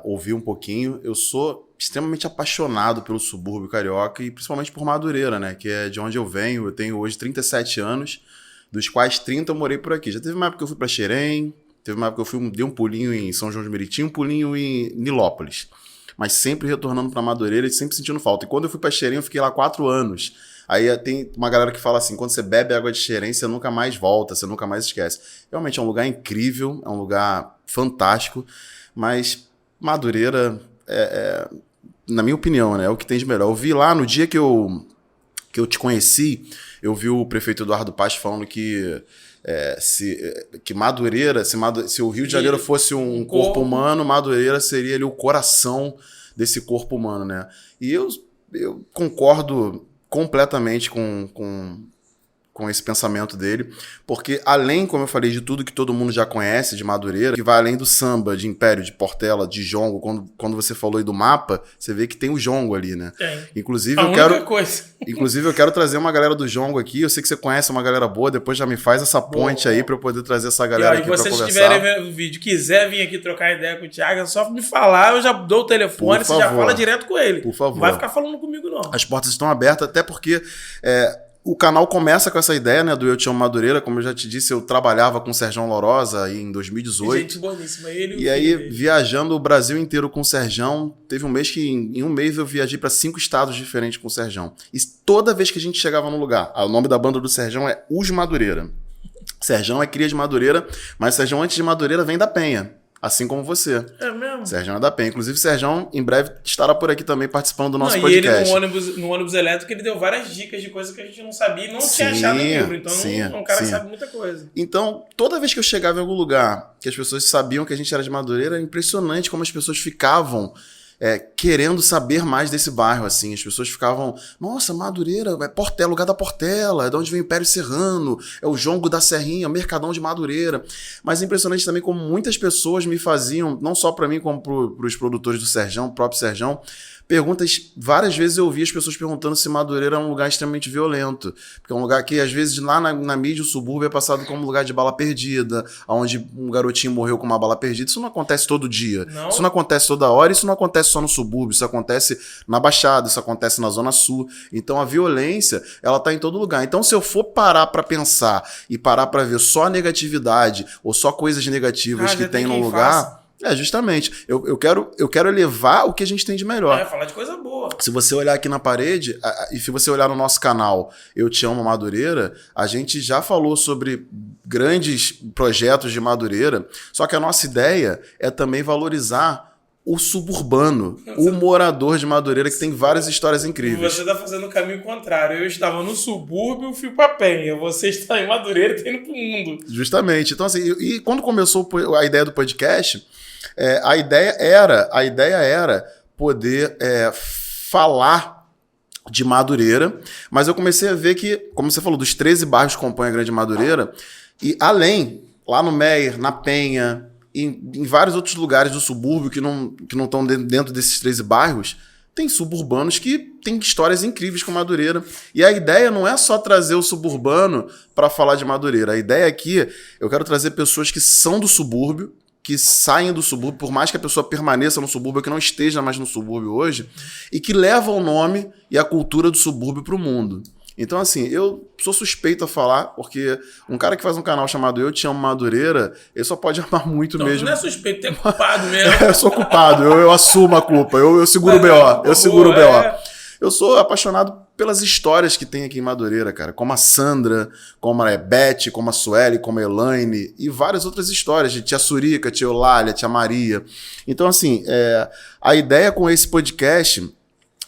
ouvir um pouquinho. Eu sou extremamente apaixonado pelo subúrbio carioca e principalmente por Madureira, né? Que é de onde eu venho. Eu tenho hoje 37 anos, dos quais 30 eu morei por aqui. Já teve uma época que eu fui para Xerém, teve uma época que eu dei um pulinho em São João de Meriti, um pulinho em Nilópolis. Mas sempre retornando para Madureira e sempre sentindo falta. E quando eu fui para Xerém, eu fiquei lá 4 anos. Aí tem uma galera que fala assim, quando você bebe água de Xerém, você nunca mais volta, você nunca mais esquece. Realmente é um lugar incrível, é um lugar fantástico, mas Madureira, na minha opinião, né, é o que tem de melhor. Eu vi lá no dia que eu te conheci, eu vi o prefeito Eduardo Paes falando que Madureira, se o Rio de Janeiro fosse um corpo humano, Madureira seria ali o coração desse corpo humano, né? E eu concordo completamente com esse pensamento dele, porque além, como eu falei, de tudo que todo mundo já conhece de Madureira, que vai além do samba, de Império, de Portela, de jongo, quando você falou aí do mapa, você vê que tem o jongo ali, né? Tem. Inclusive, Coisa. eu quero trazer uma galera do jongo aqui, eu sei que você conhece uma galera boa, depois já me faz essa ponte aí pra eu poder trazer essa galera aqui pra conversar. E se vocês estiverem vendo o vídeo, quiser vir aqui trocar ideia com o Thiago, é só me falar, eu já dou o telefone, você já fala direto com ele. Por favor. Não vai ficar falando comigo, não. As portas estão abertas, até porque... o canal começa com essa ideia, né, do Eu Te Amo Madureira. Como eu já te disse, eu trabalhava com o Serjão Lorosa aí em 2018. Gente boníssima, ele e aí, viajando o Brasil inteiro com o Serjão, teve um mês que em um mês eu viajei para 5 estados diferentes com o Serjão. E toda vez que a gente chegava num lugar, o nome da banda do Serjão é Os Madureira. Serjão é cria de Madureira, mas Serjão antes de Madureira vem da Penha. Assim como você. É mesmo? Serjão é da Penha. Inclusive, Serjão, em breve, estará por aqui também participando do nosso podcast. E ele, no ônibus elétrico, ele deu várias dicas de coisas que a gente não sabia e não tinha achado no livro. Então, é um cara que sabe muita coisa. Então, toda vez que eu chegava em algum lugar que as pessoas sabiam que a gente era de Madureira, era impressionante como as pessoas ficavam... querendo saber mais desse bairro, assim. As pessoas ficavam, nossa, Madureira, é Portela, lugar da Portela, é de onde vem o Império Serrano, é o jongo da Serrinha, o Mercadão de Madureira. Mas é impressionante também como muitas pessoas me faziam, não só para mim, como para os produtores do Serjão, o próprio Serjão, perguntas, várias vezes eu ouvi as pessoas perguntando se Madureira é um lugar extremamente violento, porque é um lugar que às vezes lá na mídia o subúrbio é passado como um lugar de bala perdida, onde um garotinho morreu com uma bala perdida. Isso não acontece todo dia, isso não acontece toda hora, isso não acontece só no subúrbio, isso acontece na Baixada, isso acontece na Zona Sul. Então a violência, ela tá em todo lugar. Então se eu for parar para pensar e parar para ver só a negatividade ou só coisas negativas que tem no lugar... justamente. Eu quero elevar o que a gente tem de melhor. Falar de coisa boa. Se você olhar aqui na parede, e se você olhar no nosso canal Eu Te Amo Madureira, a gente já falou sobre grandes projetos de Madureira, só que a nossa ideia é também valorizar o suburbano, o morador de Madureira, que tem várias histórias incríveis. Você está fazendo o caminho contrário. Eu estava no subúrbio, fui pra Penha. Você está em Madureira e está indo pro mundo. Justamente. Então, assim, e quando começou a ideia do podcast... a ideia era poder falar de Madureira, mas eu comecei a ver que, como você falou, dos 13 bairros que compõem a Grande Madureira, e além, lá no Meier, na Penha, em vários outros lugares do subúrbio que não estão dentro desses 13 bairros, tem suburbanos que têm histórias incríveis com Madureira. E a ideia não é só trazer o suburbano para falar de Madureira. A ideia aqui, eu quero trazer pessoas que são do subúrbio, que saem do subúrbio, por mais que a pessoa permaneça no subúrbio, que não esteja mais no subúrbio hoje, e que levam o nome e a cultura do subúrbio para o mundo. Então, assim, eu sou suspeito a falar, porque um cara que faz um canal chamado Eu Te Amo Madureira, ele só pode amar muito mesmo. Não é suspeito, é culpado mesmo. Eu sou culpado, eu assumo a culpa, eu seguro o BO, eu seguro o BO. Eu sou apaixonado pelas histórias que tem aqui em Madureira, cara. Como a Sandra, como a Beth, como a Sueli, como a Elaine e várias outras histórias de tia Surica, tia Eulália, tia Maria. Então, assim, a ideia com esse podcast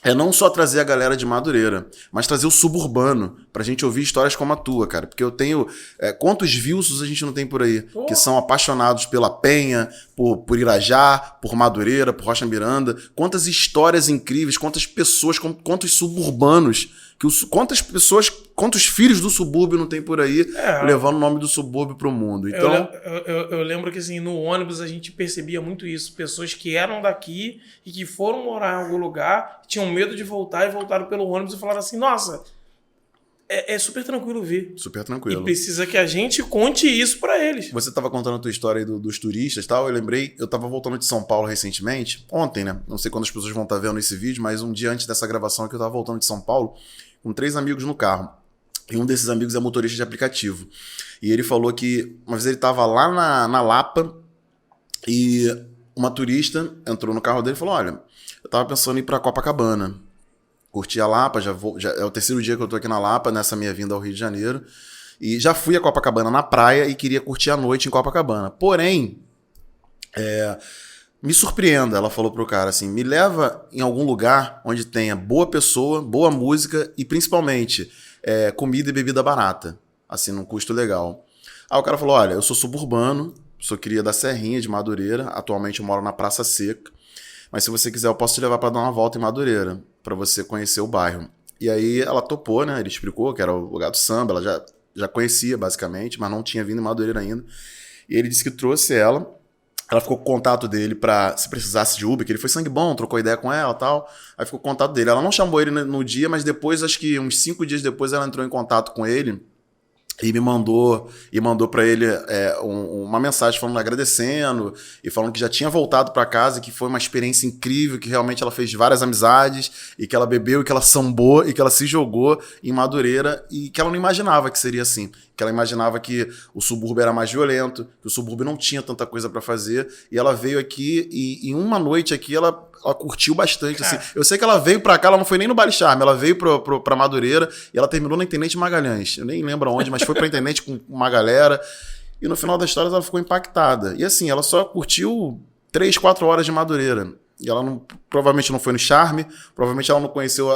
é não só trazer a galera de Madureira, mas trazer o suburbano, pra gente ouvir histórias como a tua, cara. Porque eu tenho... quantos vilsos a gente não tem por aí? Que são apaixonados pela Penha, por Irajá, por Madureira, por Rocha Miranda. Quantas histórias incríveis, quantas pessoas, quantos suburbanos, quantos filhos do subúrbio não tem por aí, levando o nome do subúrbio pro mundo. Então, eu lembro que assim, no ônibus a gente percebia muito isso. Pessoas que eram daqui e que foram morar em algum lugar, tinham medo de voltar e voltaram pelo ônibus e falaram assim, nossa, é super tranquilo vir. Super tranquilo. E precisa que a gente conte isso pra eles. Você estava contando a tua história aí dos turistas e tal. Eu lembrei, eu estava voltando de São Paulo recentemente, ontem, né? Não sei quando as pessoas vão estar vendo esse vídeo, mas um dia antes dessa gravação aqui eu estava voltando de São Paulo com 3 amigos no carro. E um desses amigos é motorista de aplicativo. E ele falou que uma vez ele estava lá na Lapa e uma turista entrou no carro dele e falou, olha, eu estava pensando em ir para Copacabana. Curti a Lapa, já é o 3º dia que eu tô aqui na Lapa, nessa minha vinda ao Rio de Janeiro. E já fui a Copacabana na praia e queria curtir a noite em Copacabana. Porém, me surpreenda, ela falou pro cara assim, me leva em algum lugar onde tenha boa pessoa, boa música e principalmente comida e bebida barata, assim, num custo legal. Aí o cara falou, olha, eu sou suburbano, sou cria da Serrinha de Madureira, atualmente eu moro na Praça Seca. mas se você quiser eu posso te levar pra dar uma volta em Madureira, pra você conhecer o bairro. E aí ela topou, né? Ele explicou que era o lugar do samba, ela já conhecia basicamente, mas não tinha vindo em Madureira ainda. E ele disse que trouxe ela. Ela ficou com o contato dele pra, se precisasse de Uber, que ele foi sangue bom, trocou ideia com ela e tal. Aí ficou com o contato dele. Ela não chamou ele no dia, mas depois, acho que uns 5 dias depois, ela entrou em contato com ele e mandou para ele uma mensagem falando, agradecendo e falando que já tinha voltado para casa, que foi uma experiência incrível, que realmente ela fez várias amizades e que ela bebeu e que ela sambou e que ela se jogou em Madureira e que ela não imaginava que seria assim, que ela imaginava que o subúrbio era mais violento, que o subúrbio não tinha tanta coisa para fazer, e ela veio aqui e em uma noite aqui ela curtiu bastante, assim. Eu sei que ela veio pra cá, ela não foi nem no Baile Charme, ela veio pra Madureira e ela terminou na Intendente Magalhães. Eu nem lembro onde, mas foi pra Intendente com uma galera. E no final da história ela ficou impactada. E assim, ela só curtiu 3, 4 horas de Madureira. E ela provavelmente não foi no Charme, provavelmente ela não conheceu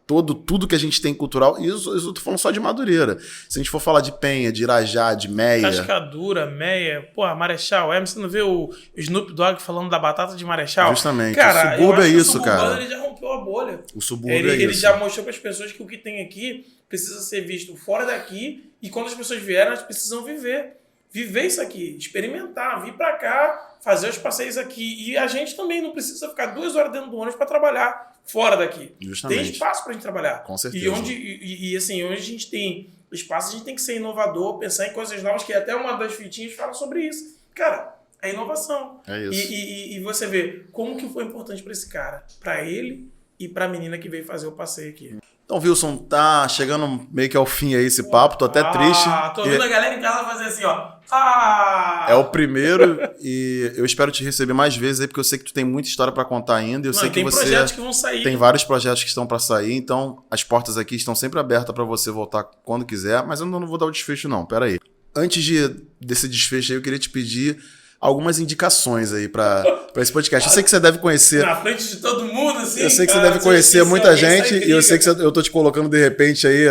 tudo que a gente tem cultural. E eu tô falando só de Madureira. Se a gente for falar de Penha, de Irajá, de Meia... Cascadura, Meia, Marechal. Você não vê o Snoop Dogg falando da batata de Marechal? Justamente. Cara, o subúrbio é isso, o cara. Ele já rompeu a bolha. O subúrbio é isso. Ele já mostrou para as pessoas que o que tem aqui precisa ser visto fora daqui, e quando as pessoas vierem, elas precisam viver isso aqui, experimentar, vir para cá, fazer os passeios aqui. E a gente também não precisa ficar 2 horas dentro do ônibus para trabalhar fora daqui. Justamente. Tem espaço para a gente trabalhar. Com certeza. E assim, onde a gente tem espaço, a gente tem que ser inovador, pensar em coisas novas, que até uma das fitinhas fala sobre isso. Cara, é inovação. É isso. E você vê como que foi importante para esse cara, para ele e para a menina que veio fazer o passeio aqui. Então, Wilson, tá chegando meio que ao fim aí esse papo, tô até triste. Tô vendo a galera em casa fazer assim, ó. É o primeiro e eu espero te receber mais vezes aí, porque eu sei que tu tem muita história pra contar ainda. Eu sei que tem você projetos que vão sair. Tem vários projetos que estão pra sair, então as portas aqui estão sempre abertas pra você voltar quando quiser, mas eu não vou dar o desfecho não, pera aí. Antes desse desfecho aí, eu queria te pedir algumas indicações aí pra esse podcast. Eu sei que você deve conhecer... Na frente de todo mundo, assim. Eu sei que você deve conhecer muita gente e eu sei que eu tô te colocando de repente aí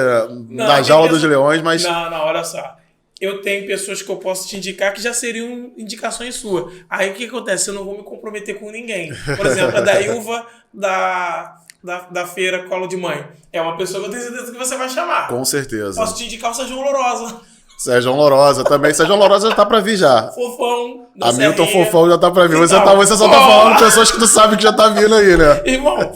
na jaula dos leões, mas... Não, olha só. Eu tenho pessoas que eu posso te indicar que já seriam indicações suas. Aí o que acontece? Eu não vou me comprometer com ninguém. Por exemplo, a Dailva da feira Colo de Mãe. É uma pessoa que eu tenho certeza que você vai chamar. Com certeza. Posso te indicar o Sérgio Lourosa. Sérgio Lourosa também. Sérgio Lourosa já tá pra vir já. Fofão. Hamilton Fofão já tá pra vir. Você só tá falando pessoas que tu sabe que já tá vindo aí, né? Irmão,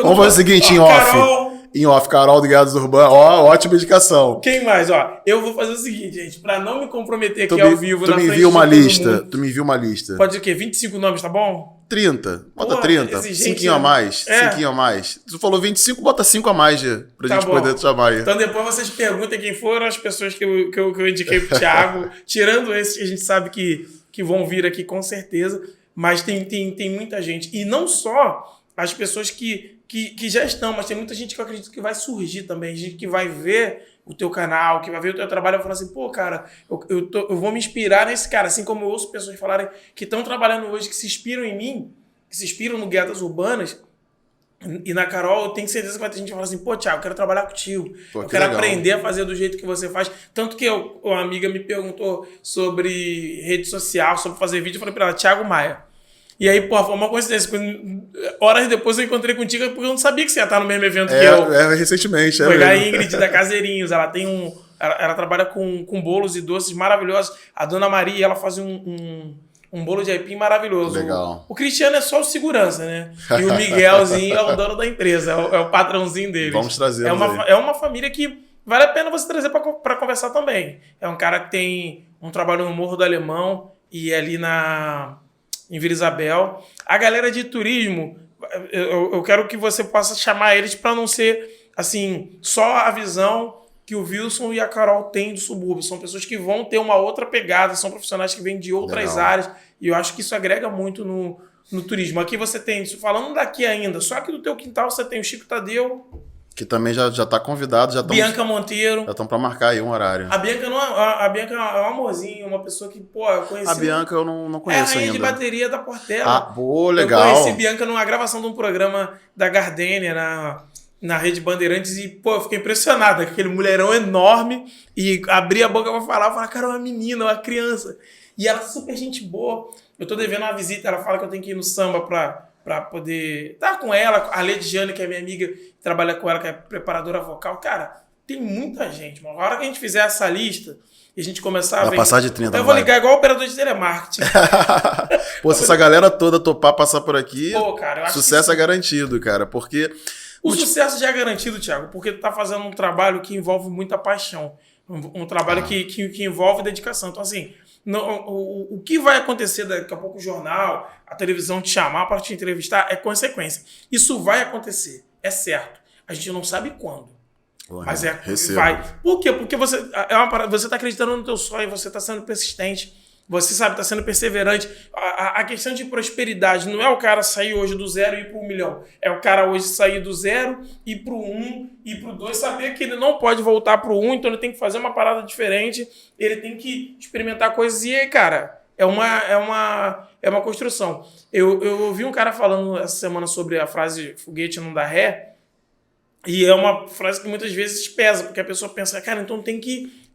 vamos fazer o seguinte, em off. Em off, Carol do Guiados Urbanos. Ótima indicação. Quem mais? Eu vou fazer o seguinte, gente. Pra não me comprometer aqui ao vivo na frente de todo mundo. Tu me enviou uma lista. Pode ser o quê? 25 nomes, tá bom? 30. Bota 30. 5 a mais. 5 a mais. Tu falou 25, bota 5 a mais pra gente poder te chamar aí. Então depois vocês perguntem quem foram as pessoas que eu indiquei pro Thiago. Tirando esses que a gente sabe que vão vir aqui com certeza. Mas tem muita gente. E não só as pessoas que já estão, mas tem muita gente que eu acredito que vai surgir também. Gente que vai ver o teu canal, que vai ver o teu trabalho e vai falar assim, pô, cara, eu vou me inspirar nesse cara. Assim como eu ouço pessoas falarem que estão trabalhando hoje, que se inspiram em mim, que se inspiram no Guiadas Urbanas. E na Carol, eu tenho certeza que vai ter gente que fala assim, pô, Thiago, eu quero trabalhar contigo. Eu quero aprender a fazer do jeito que você faz. Tanto que uma amiga me perguntou sobre rede social, sobre fazer vídeo. Eu falei pra ela, Thiago Maia. E aí, pô, foi uma coincidência. Horas depois eu encontrei contigo porque eu não sabia que você ia estar no mesmo evento que eu. Recentemente. Foi a Ingrid da Caseirinhos. Ela tem ela trabalha com bolos e doces maravilhosos. A Dona Maria, ela faz um bolo de aipim maravilhoso. Legal. O Cristiano é só o segurança, né? E o Miguelzinho é o dono da empresa, é o patrãozinho deles. Vamos trazer. É uma família que vale a pena você trazer para conversar também. É um cara que tem um trabalho no Morro do Alemão e ali em Vila Isabel. A galera de turismo, eu quero que você possa chamar eles para não ser assim, só a visão que o Wilson e a Carol têm do subúrbio. São pessoas que vão ter uma outra pegada, são profissionais que vêm de outras áreas. E eu acho que isso agrega muito no turismo. Aqui você tem, falando daqui ainda, só aqui do teu quintal você tem o Chico Tadeu. Que também já tá convidado. Bianca Monteiro. Já estão para marcar aí um horário. A Bianca é um amorzinho, uma pessoa que, pô, eu conheci. A Bianca eu não conheço ainda. É a rainha de bateria da Portela. Pô, legal. Eu conheci Bianca numa gravação de um programa da Gardênia, na Rede Bandeirantes, e, pô, eu fiquei impressionado. Aquele mulherão enorme, e abri a boca pra falar, eu falei, cara, é uma menina, uma criança. E ela é super gente boa. Eu tô devendo uma visita, ela fala que eu tenho que ir no samba pra pra poder estar com ela, a Lediane, que é minha amiga, que trabalha com ela, que é preparadora vocal. Cara, tem muita gente, mano. A hora que a gente fizer essa lista e a gente começar a ver... passar de 30, eu vou ligar igual o operador de telemarketing. Pô, se essa galera toda topar passar por aqui, Pô, cara, eu acho sucesso que é garantido, cara, porque... O sucesso já é garantido, Thiago, porque tu tá fazendo um trabalho que envolve muita paixão. Um trabalho que envolve dedicação. Então, assim, o que vai acontecer daqui a pouco, o jornal, a televisão te chamar para te entrevistar, é consequência. Isso vai acontecer, é certo. A gente não sabe quando. Mas vai. Por quê? Porque você tá acreditando no teu sonho, você tá sendo persistente. Você sabe, está sendo perseverante. A questão de prosperidade não é o cara sair hoje do 0 e ir para 1 milhão. É o cara hoje sair do 0, ir para o 1, ir para o 2, saber que ele não pode voltar para o 1, então ele tem que fazer uma parada diferente, ele tem que experimentar coisas. E aí, cara, é uma construção. Eu ouvi um cara falando essa semana sobre a frase foguete não dá ré, e é uma frase que muitas vezes pesa, porque a pessoa pensa, cara, então tem que,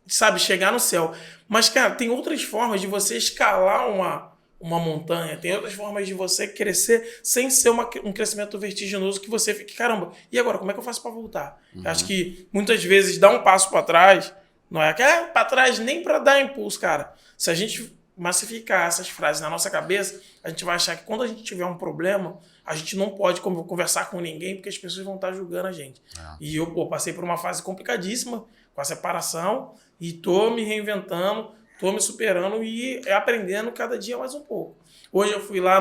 sabe, chegar no céu. Mas, cara, tem outras formas de você escalar uma montanha, tem outras formas de você crescer sem ser um crescimento vertiginoso que você fique, caramba, e agora, como é que eu faço para voltar? Eu acho que muitas vezes dar um passo para trás, não é que é para trás nem para dar impulso, cara. Se a gente massificar essas frases na nossa cabeça, a gente vai achar que quando a gente tiver um problema, a gente não pode conversar com ninguém porque as pessoas vão estar julgando a gente. E eu passei por uma fase complicadíssima com a separação e tô me reinventando, tô me superando e aprendendo cada dia mais um pouco. Hoje eu fui lá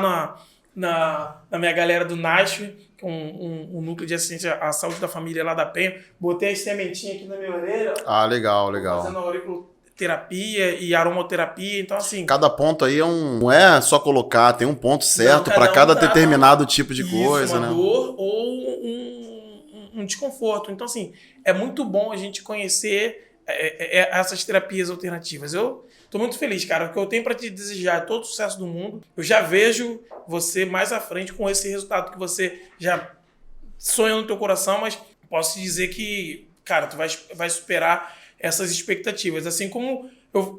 na minha galera do Nashville, que é um núcleo de assistência à saúde da família lá da Penha, botei as sementinhas aqui na minha orelha. Legal. Fazendo auriculoterapia e aromaterapia, então assim... Cada ponto aí não é só colocar, tem um ponto certo para cada determinado tipo de coisa, uma né? dor ou um desconforto. Então assim, é muito bom a gente conhecer essas terapias alternativas. Eu tô muito feliz, cara. O que eu tenho para te desejar é todo o sucesso do mundo. Eu já vejo você mais à frente com esse resultado que você já sonha no teu coração, mas posso te dizer que, cara, tu vai superar essas expectativas. Assim como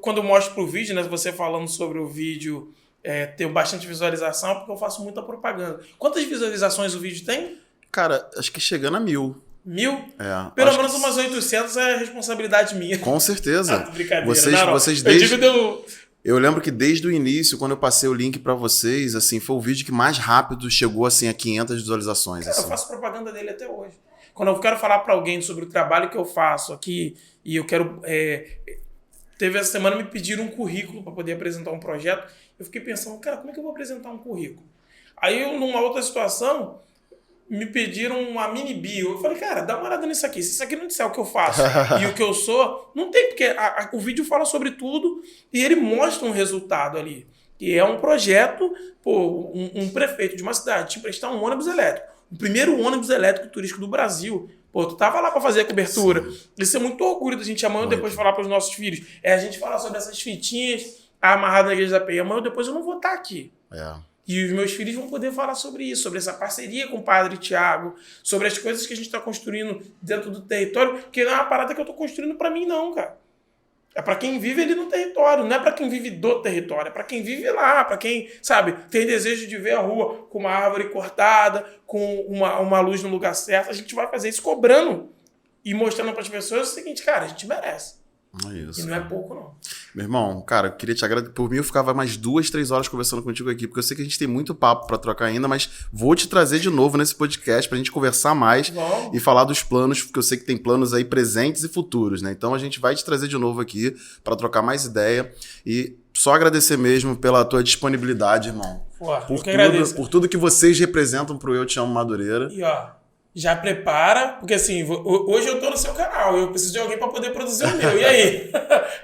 quando eu mostro pro vídeo, né, você falando sobre o vídeo ter bastante visualização, porque eu faço muita propaganda. Quantas visualizações o vídeo tem? Cara, acho que chegando a 1.000. 1.000? Pelo menos umas 800 é responsabilidade minha. Com certeza. Brincadeira. Vocês desde... Eu lembro que desde o início, quando eu passei o link pra vocês, assim, foi o vídeo que mais rápido chegou assim, a 500 visualizações. Cara, assim. Eu faço propaganda dele até hoje. Quando eu quero falar pra alguém sobre o trabalho que eu faço aqui, e eu quero... Teve essa semana, me pediram um currículo para poder apresentar um projeto. Eu fiquei pensando, cara, como é que eu vou apresentar um currículo? Aí, numa outra situação... me pediram uma mini bio. Eu falei, cara, dá uma olhada nisso aqui. Se isso aqui não disser o que eu faço e o que eu sou, não tem, porque o vídeo fala sobre tudo e ele mostra um resultado ali. Que é um projeto, um prefeito de uma cidade te emprestar um ônibus elétrico. O primeiro ônibus elétrico turístico do Brasil. Tu tava lá para fazer a cobertura. Sim. Isso é muito orgulho da gente amanhã ou depois falar para os nossos filhos. A gente falar sobre essas fitinhas amarradas na igreja da Penha. Amanhã ou depois eu não vou estar aqui. E os meus filhos vão poder falar sobre isso, sobre essa parceria com o Padre Tiago, sobre as coisas que a gente está construindo dentro do território, que não é uma parada que eu estou construindo para mim, não, cara. É para quem vive ali no território, não é para quem vive do território, é para quem vive lá, para quem, sabe, tem desejo de ver a rua com uma árvore cortada, com uma luz no lugar certo. A gente vai fazer isso cobrando e mostrando para as pessoas o seguinte, cara, a gente merece. É isso. E não é pouco, não. Meu irmão, cara, eu queria te agradecer. Por mim, eu ficava mais 2, 3 horas conversando contigo aqui, porque eu sei que a gente tem muito papo pra trocar ainda, mas vou te trazer de novo nesse podcast pra gente conversar mais e falar dos planos, porque eu sei que tem planos aí presentes e futuros, né? Então a gente vai te trazer de novo aqui pra trocar mais ideia e só agradecer mesmo pela tua disponibilidade, irmão. Por tudo que vocês representam pro Eu Te Amo Madureira. E já prepara, porque assim, hoje eu tô no seu canal, eu preciso de alguém para poder produzir o meu. E aí?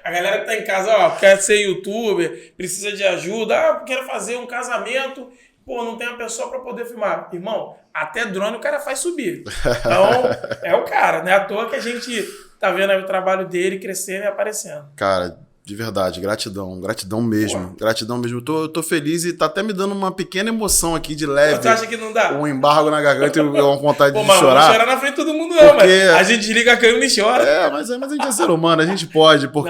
A galera que tá em casa, quer ser youtuber, precisa de ajuda, quero fazer um casamento, não tem uma pessoa para poder filmar. Irmão, até drone o cara faz subir. Então, é o cara, não é à toa que a gente tá vendo aí o trabalho dele crescendo e aparecendo. Cara, de verdade, gratidão mesmo. Gratidão mesmo. Eu tô feliz e tá até me dando uma pequena emoção aqui de leve. Você acha que não dá? Um embargo na garganta e uma vontade de mas chorar. Não chorar na frente de todo mundo não, porque... mas a gente liga a câmera e chora. Mas a gente é ser humano, a gente pode, porque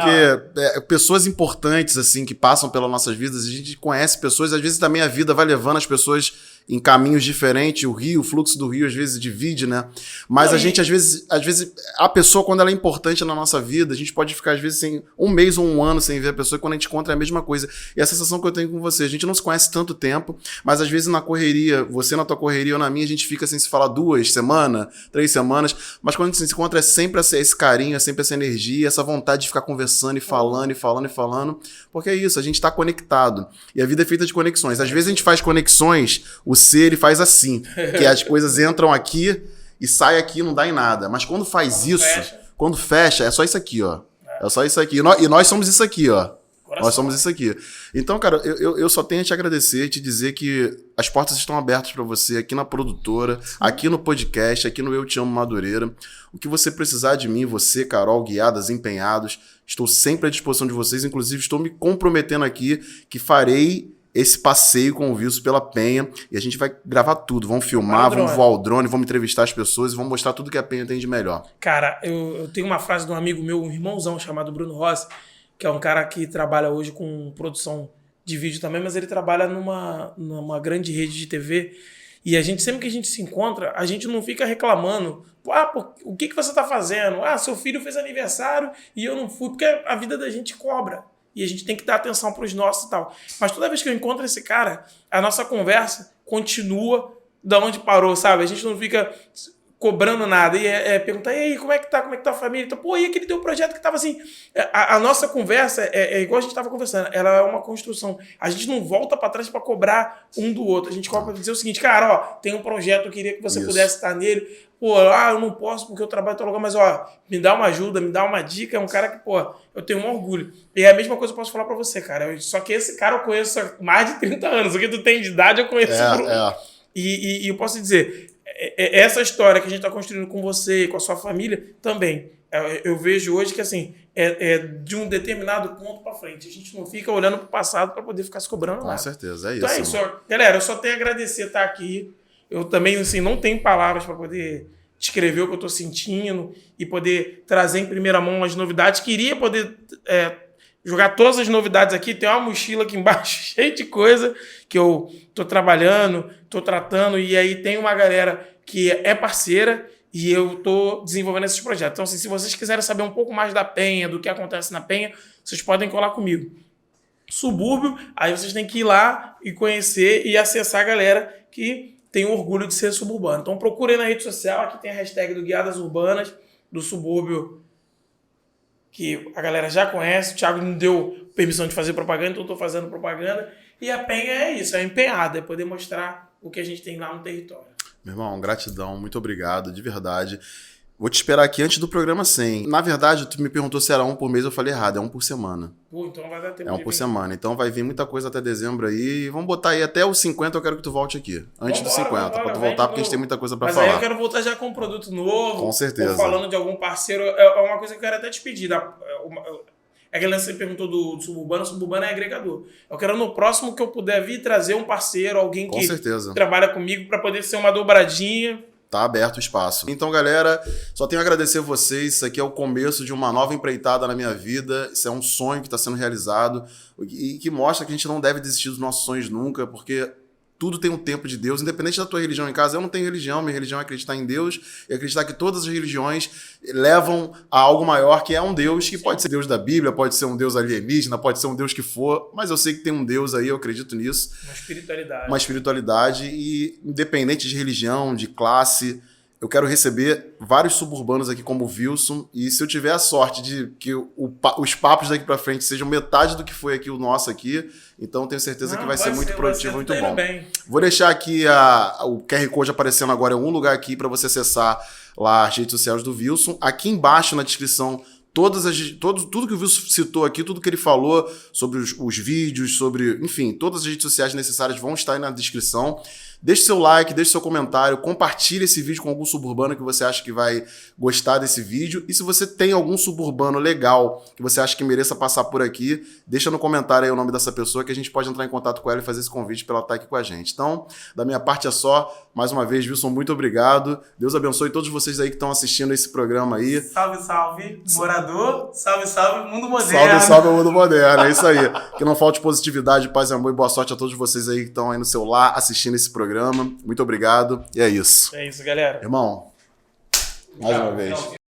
pessoas importantes, assim, que passam pelas nossas vidas, a gente conhece pessoas, às vezes também a vida vai levando as pessoas em caminhos diferentes, o fluxo do rio às vezes divide, né? Mas a gente, às vezes, a pessoa, quando ela é importante na nossa vida, a gente pode ficar, às vezes, sem um mês ou um ano sem ver a pessoa, e quando a gente encontra é a mesma coisa. E a sensação que eu tenho com você, a gente não se conhece tanto tempo, mas às vezes na correria, você na tua correria ou na minha, a gente fica sem se falar 2 semanas, 3 semanas, mas quando a gente se encontra é sempre esse carinho, é sempre essa energia, essa vontade de ficar conversando e falando, porque é isso, a gente tá conectado. E a vida é feita de conexões. Às vezes a gente faz conexões, o ser, ele faz assim, que as coisas entram aqui e saem aqui, não dá em nada. Mas quando faz quando fecha, é só isso aqui, ó. É só isso aqui. E nós somos isso aqui, ó. Coração. Nós somos isso aqui. Então, cara, eu só tenho a te agradecer e te dizer que as portas estão abertas para você aqui na produtora, aqui no podcast, aqui no Eu Te Amo Madureira. O que você precisar de mim, você, Carol, Guiadas, Empenhados, estou sempre à disposição de vocês. Inclusive, estou me comprometendo aqui que farei esse passeio com o Wilson pela Penha e a gente vai gravar tudo. Vamos filmar, vamos voar o drone, vamos entrevistar as pessoas e vamos mostrar tudo que a Penha tem de melhor. Cara, eu tenho uma frase de um amigo meu, um irmãozão chamado Bruno Rossi, que é um cara que trabalha hoje com produção de vídeo também, mas ele trabalha numa grande rede de TV. E a gente, sempre que a gente se encontra, a gente não fica reclamando. O que você tá fazendo? Seu filho fez aniversário e eu não fui, porque a vida da gente cobra. E a gente tem que dar atenção pros nossos e tal. Mas toda vez que eu encontro esse cara, a nossa conversa continua da onde parou, sabe? A gente não fica cobrando nada. E perguntar, e aí, como é que tá a família? Então, e aquele teu projeto que tava assim... A nossa conversa é igual a gente tava conversando. Ela é uma construção. A gente não volta para trás para cobrar um do outro. A gente cobra para dizer o seguinte, cara, tem um projeto, eu queria que você pudesse estar nele. Eu não posso porque eu trabalho em tal lugar, mas me dá uma ajuda, me dá uma dica. É um cara que, eu tenho um orgulho. E é a mesma coisa que eu posso falar pra você, cara. Só que esse cara eu conheço há mais de 30 anos. O que tu tem de idade, eu conheço o Bruno. E eu posso dizer, essa história que a gente tá construindo com você e com a sua família também. Eu vejo hoje que, assim, é de um determinado ponto pra frente. A gente não fica olhando pro passado pra poder ficar se cobrando nada. Com certeza, é isso. Então é isso. Galera, eu só tenho a agradecer estar aqui. Eu também, assim, não tenho palavras para poder descrever o que eu estou sentindo e poder trazer em primeira mão as novidades. Queria poder jogar todas as novidades aqui. Tem uma mochila aqui embaixo cheia de coisa que eu estou trabalhando, estou tratando. E aí tem uma galera que é parceira e eu estou desenvolvendo esses projetos. Então, assim, se vocês quiserem saber um pouco mais da Penha, do que acontece na Penha, vocês podem colar comigo. Subúrbio, aí vocês têm que ir lá e conhecer e acessar a galera que tem orgulho de ser suburbano. Então procurem na rede social, aqui tem a hashtag do Guiadas Urbanas, do subúrbio, que a galera já conhece. O Thiago não deu permissão de fazer propaganda, então eu estou fazendo propaganda. E a Penha é isso, é empenhada, é poder mostrar o que a gente tem lá no território. Meu irmão, gratidão, muito obrigado, de verdade. Vou te esperar aqui antes do programa 100. Na verdade, tu me perguntou se era 1 por mês, eu falei errado, é 1 por semana. Então não vai dar tempo. É 1 por semana, então vai vir muita coisa até dezembro aí. E vamos botar aí até os 50, eu quero que tu volte aqui. Antes dos 50, pra tu voltar, porque a gente tem muita coisa pra falar. Mas aí eu quero voltar já com um produto novo. Com certeza. Ou falando de algum parceiro. É uma coisa que eu quero até te pedir. É que você perguntou do suburbano. O suburbano é agregador. Eu quero no próximo que eu puder vir trazer um parceiro, alguém que trabalha comigo, pra poder ser uma dobradinha. Tá aberto o espaço. Então, galera, só tenho a agradecer a vocês. Isso aqui é o começo de uma nova empreitada na minha vida. Isso é um sonho que está sendo realizado e que mostra que a gente não deve desistir dos nossos sonhos nunca, porque tudo tem um tempo de Deus, independente da tua religião em casa. Eu não tenho religião, minha religião é acreditar em Deus e acreditar que todas as religiões levam a algo maior, que é um Deus, que pode ser Deus da Bíblia, pode ser um Deus alienígena, pode ser um Deus que for, mas eu sei que tem um Deus aí, eu acredito nisso. Uma espiritualidade E independente de religião, de classe, eu quero receber vários suburbanos aqui como o Wilson, e se eu tiver a sorte de que os papos daqui pra frente sejam metade do que foi aqui o nosso aqui, então tenho certeza que vai ser muito produtivo, muito bom. Vou deixar aqui o QR Code aparecendo agora em algum lugar aqui para você acessar lá as redes sociais do Wilson. Aqui embaixo na descrição, tudo que o Wilson citou aqui, tudo que ele falou sobre os vídeos, sobre, enfim, todas as redes sociais necessárias vão estar aí na descrição. Deixe seu like, deixe seu comentário, compartilhe esse vídeo com algum suburbano que você acha que vai gostar desse vídeo. E se você tem algum suburbano legal que você acha que mereça passar por aqui, deixa no comentário aí o nome dessa pessoa que a gente pode entrar em contato com ela e fazer esse convite para ela estar aqui com a gente. Então, da minha parte é só. Mais uma vez, Wilson, muito obrigado. Deus abençoe todos vocês aí que estão assistindo esse programa aí. Salve, salve, moradores. patrocinador. Salve, salve, mundo moderno. Salve, salve, mundo moderno. É isso aí. Que não falte positividade, paz e amor e boa sorte a todos vocês aí que estão aí no seu lar assistindo esse programa. Muito obrigado. E é isso. É isso, galera. Irmão, mais uma vez.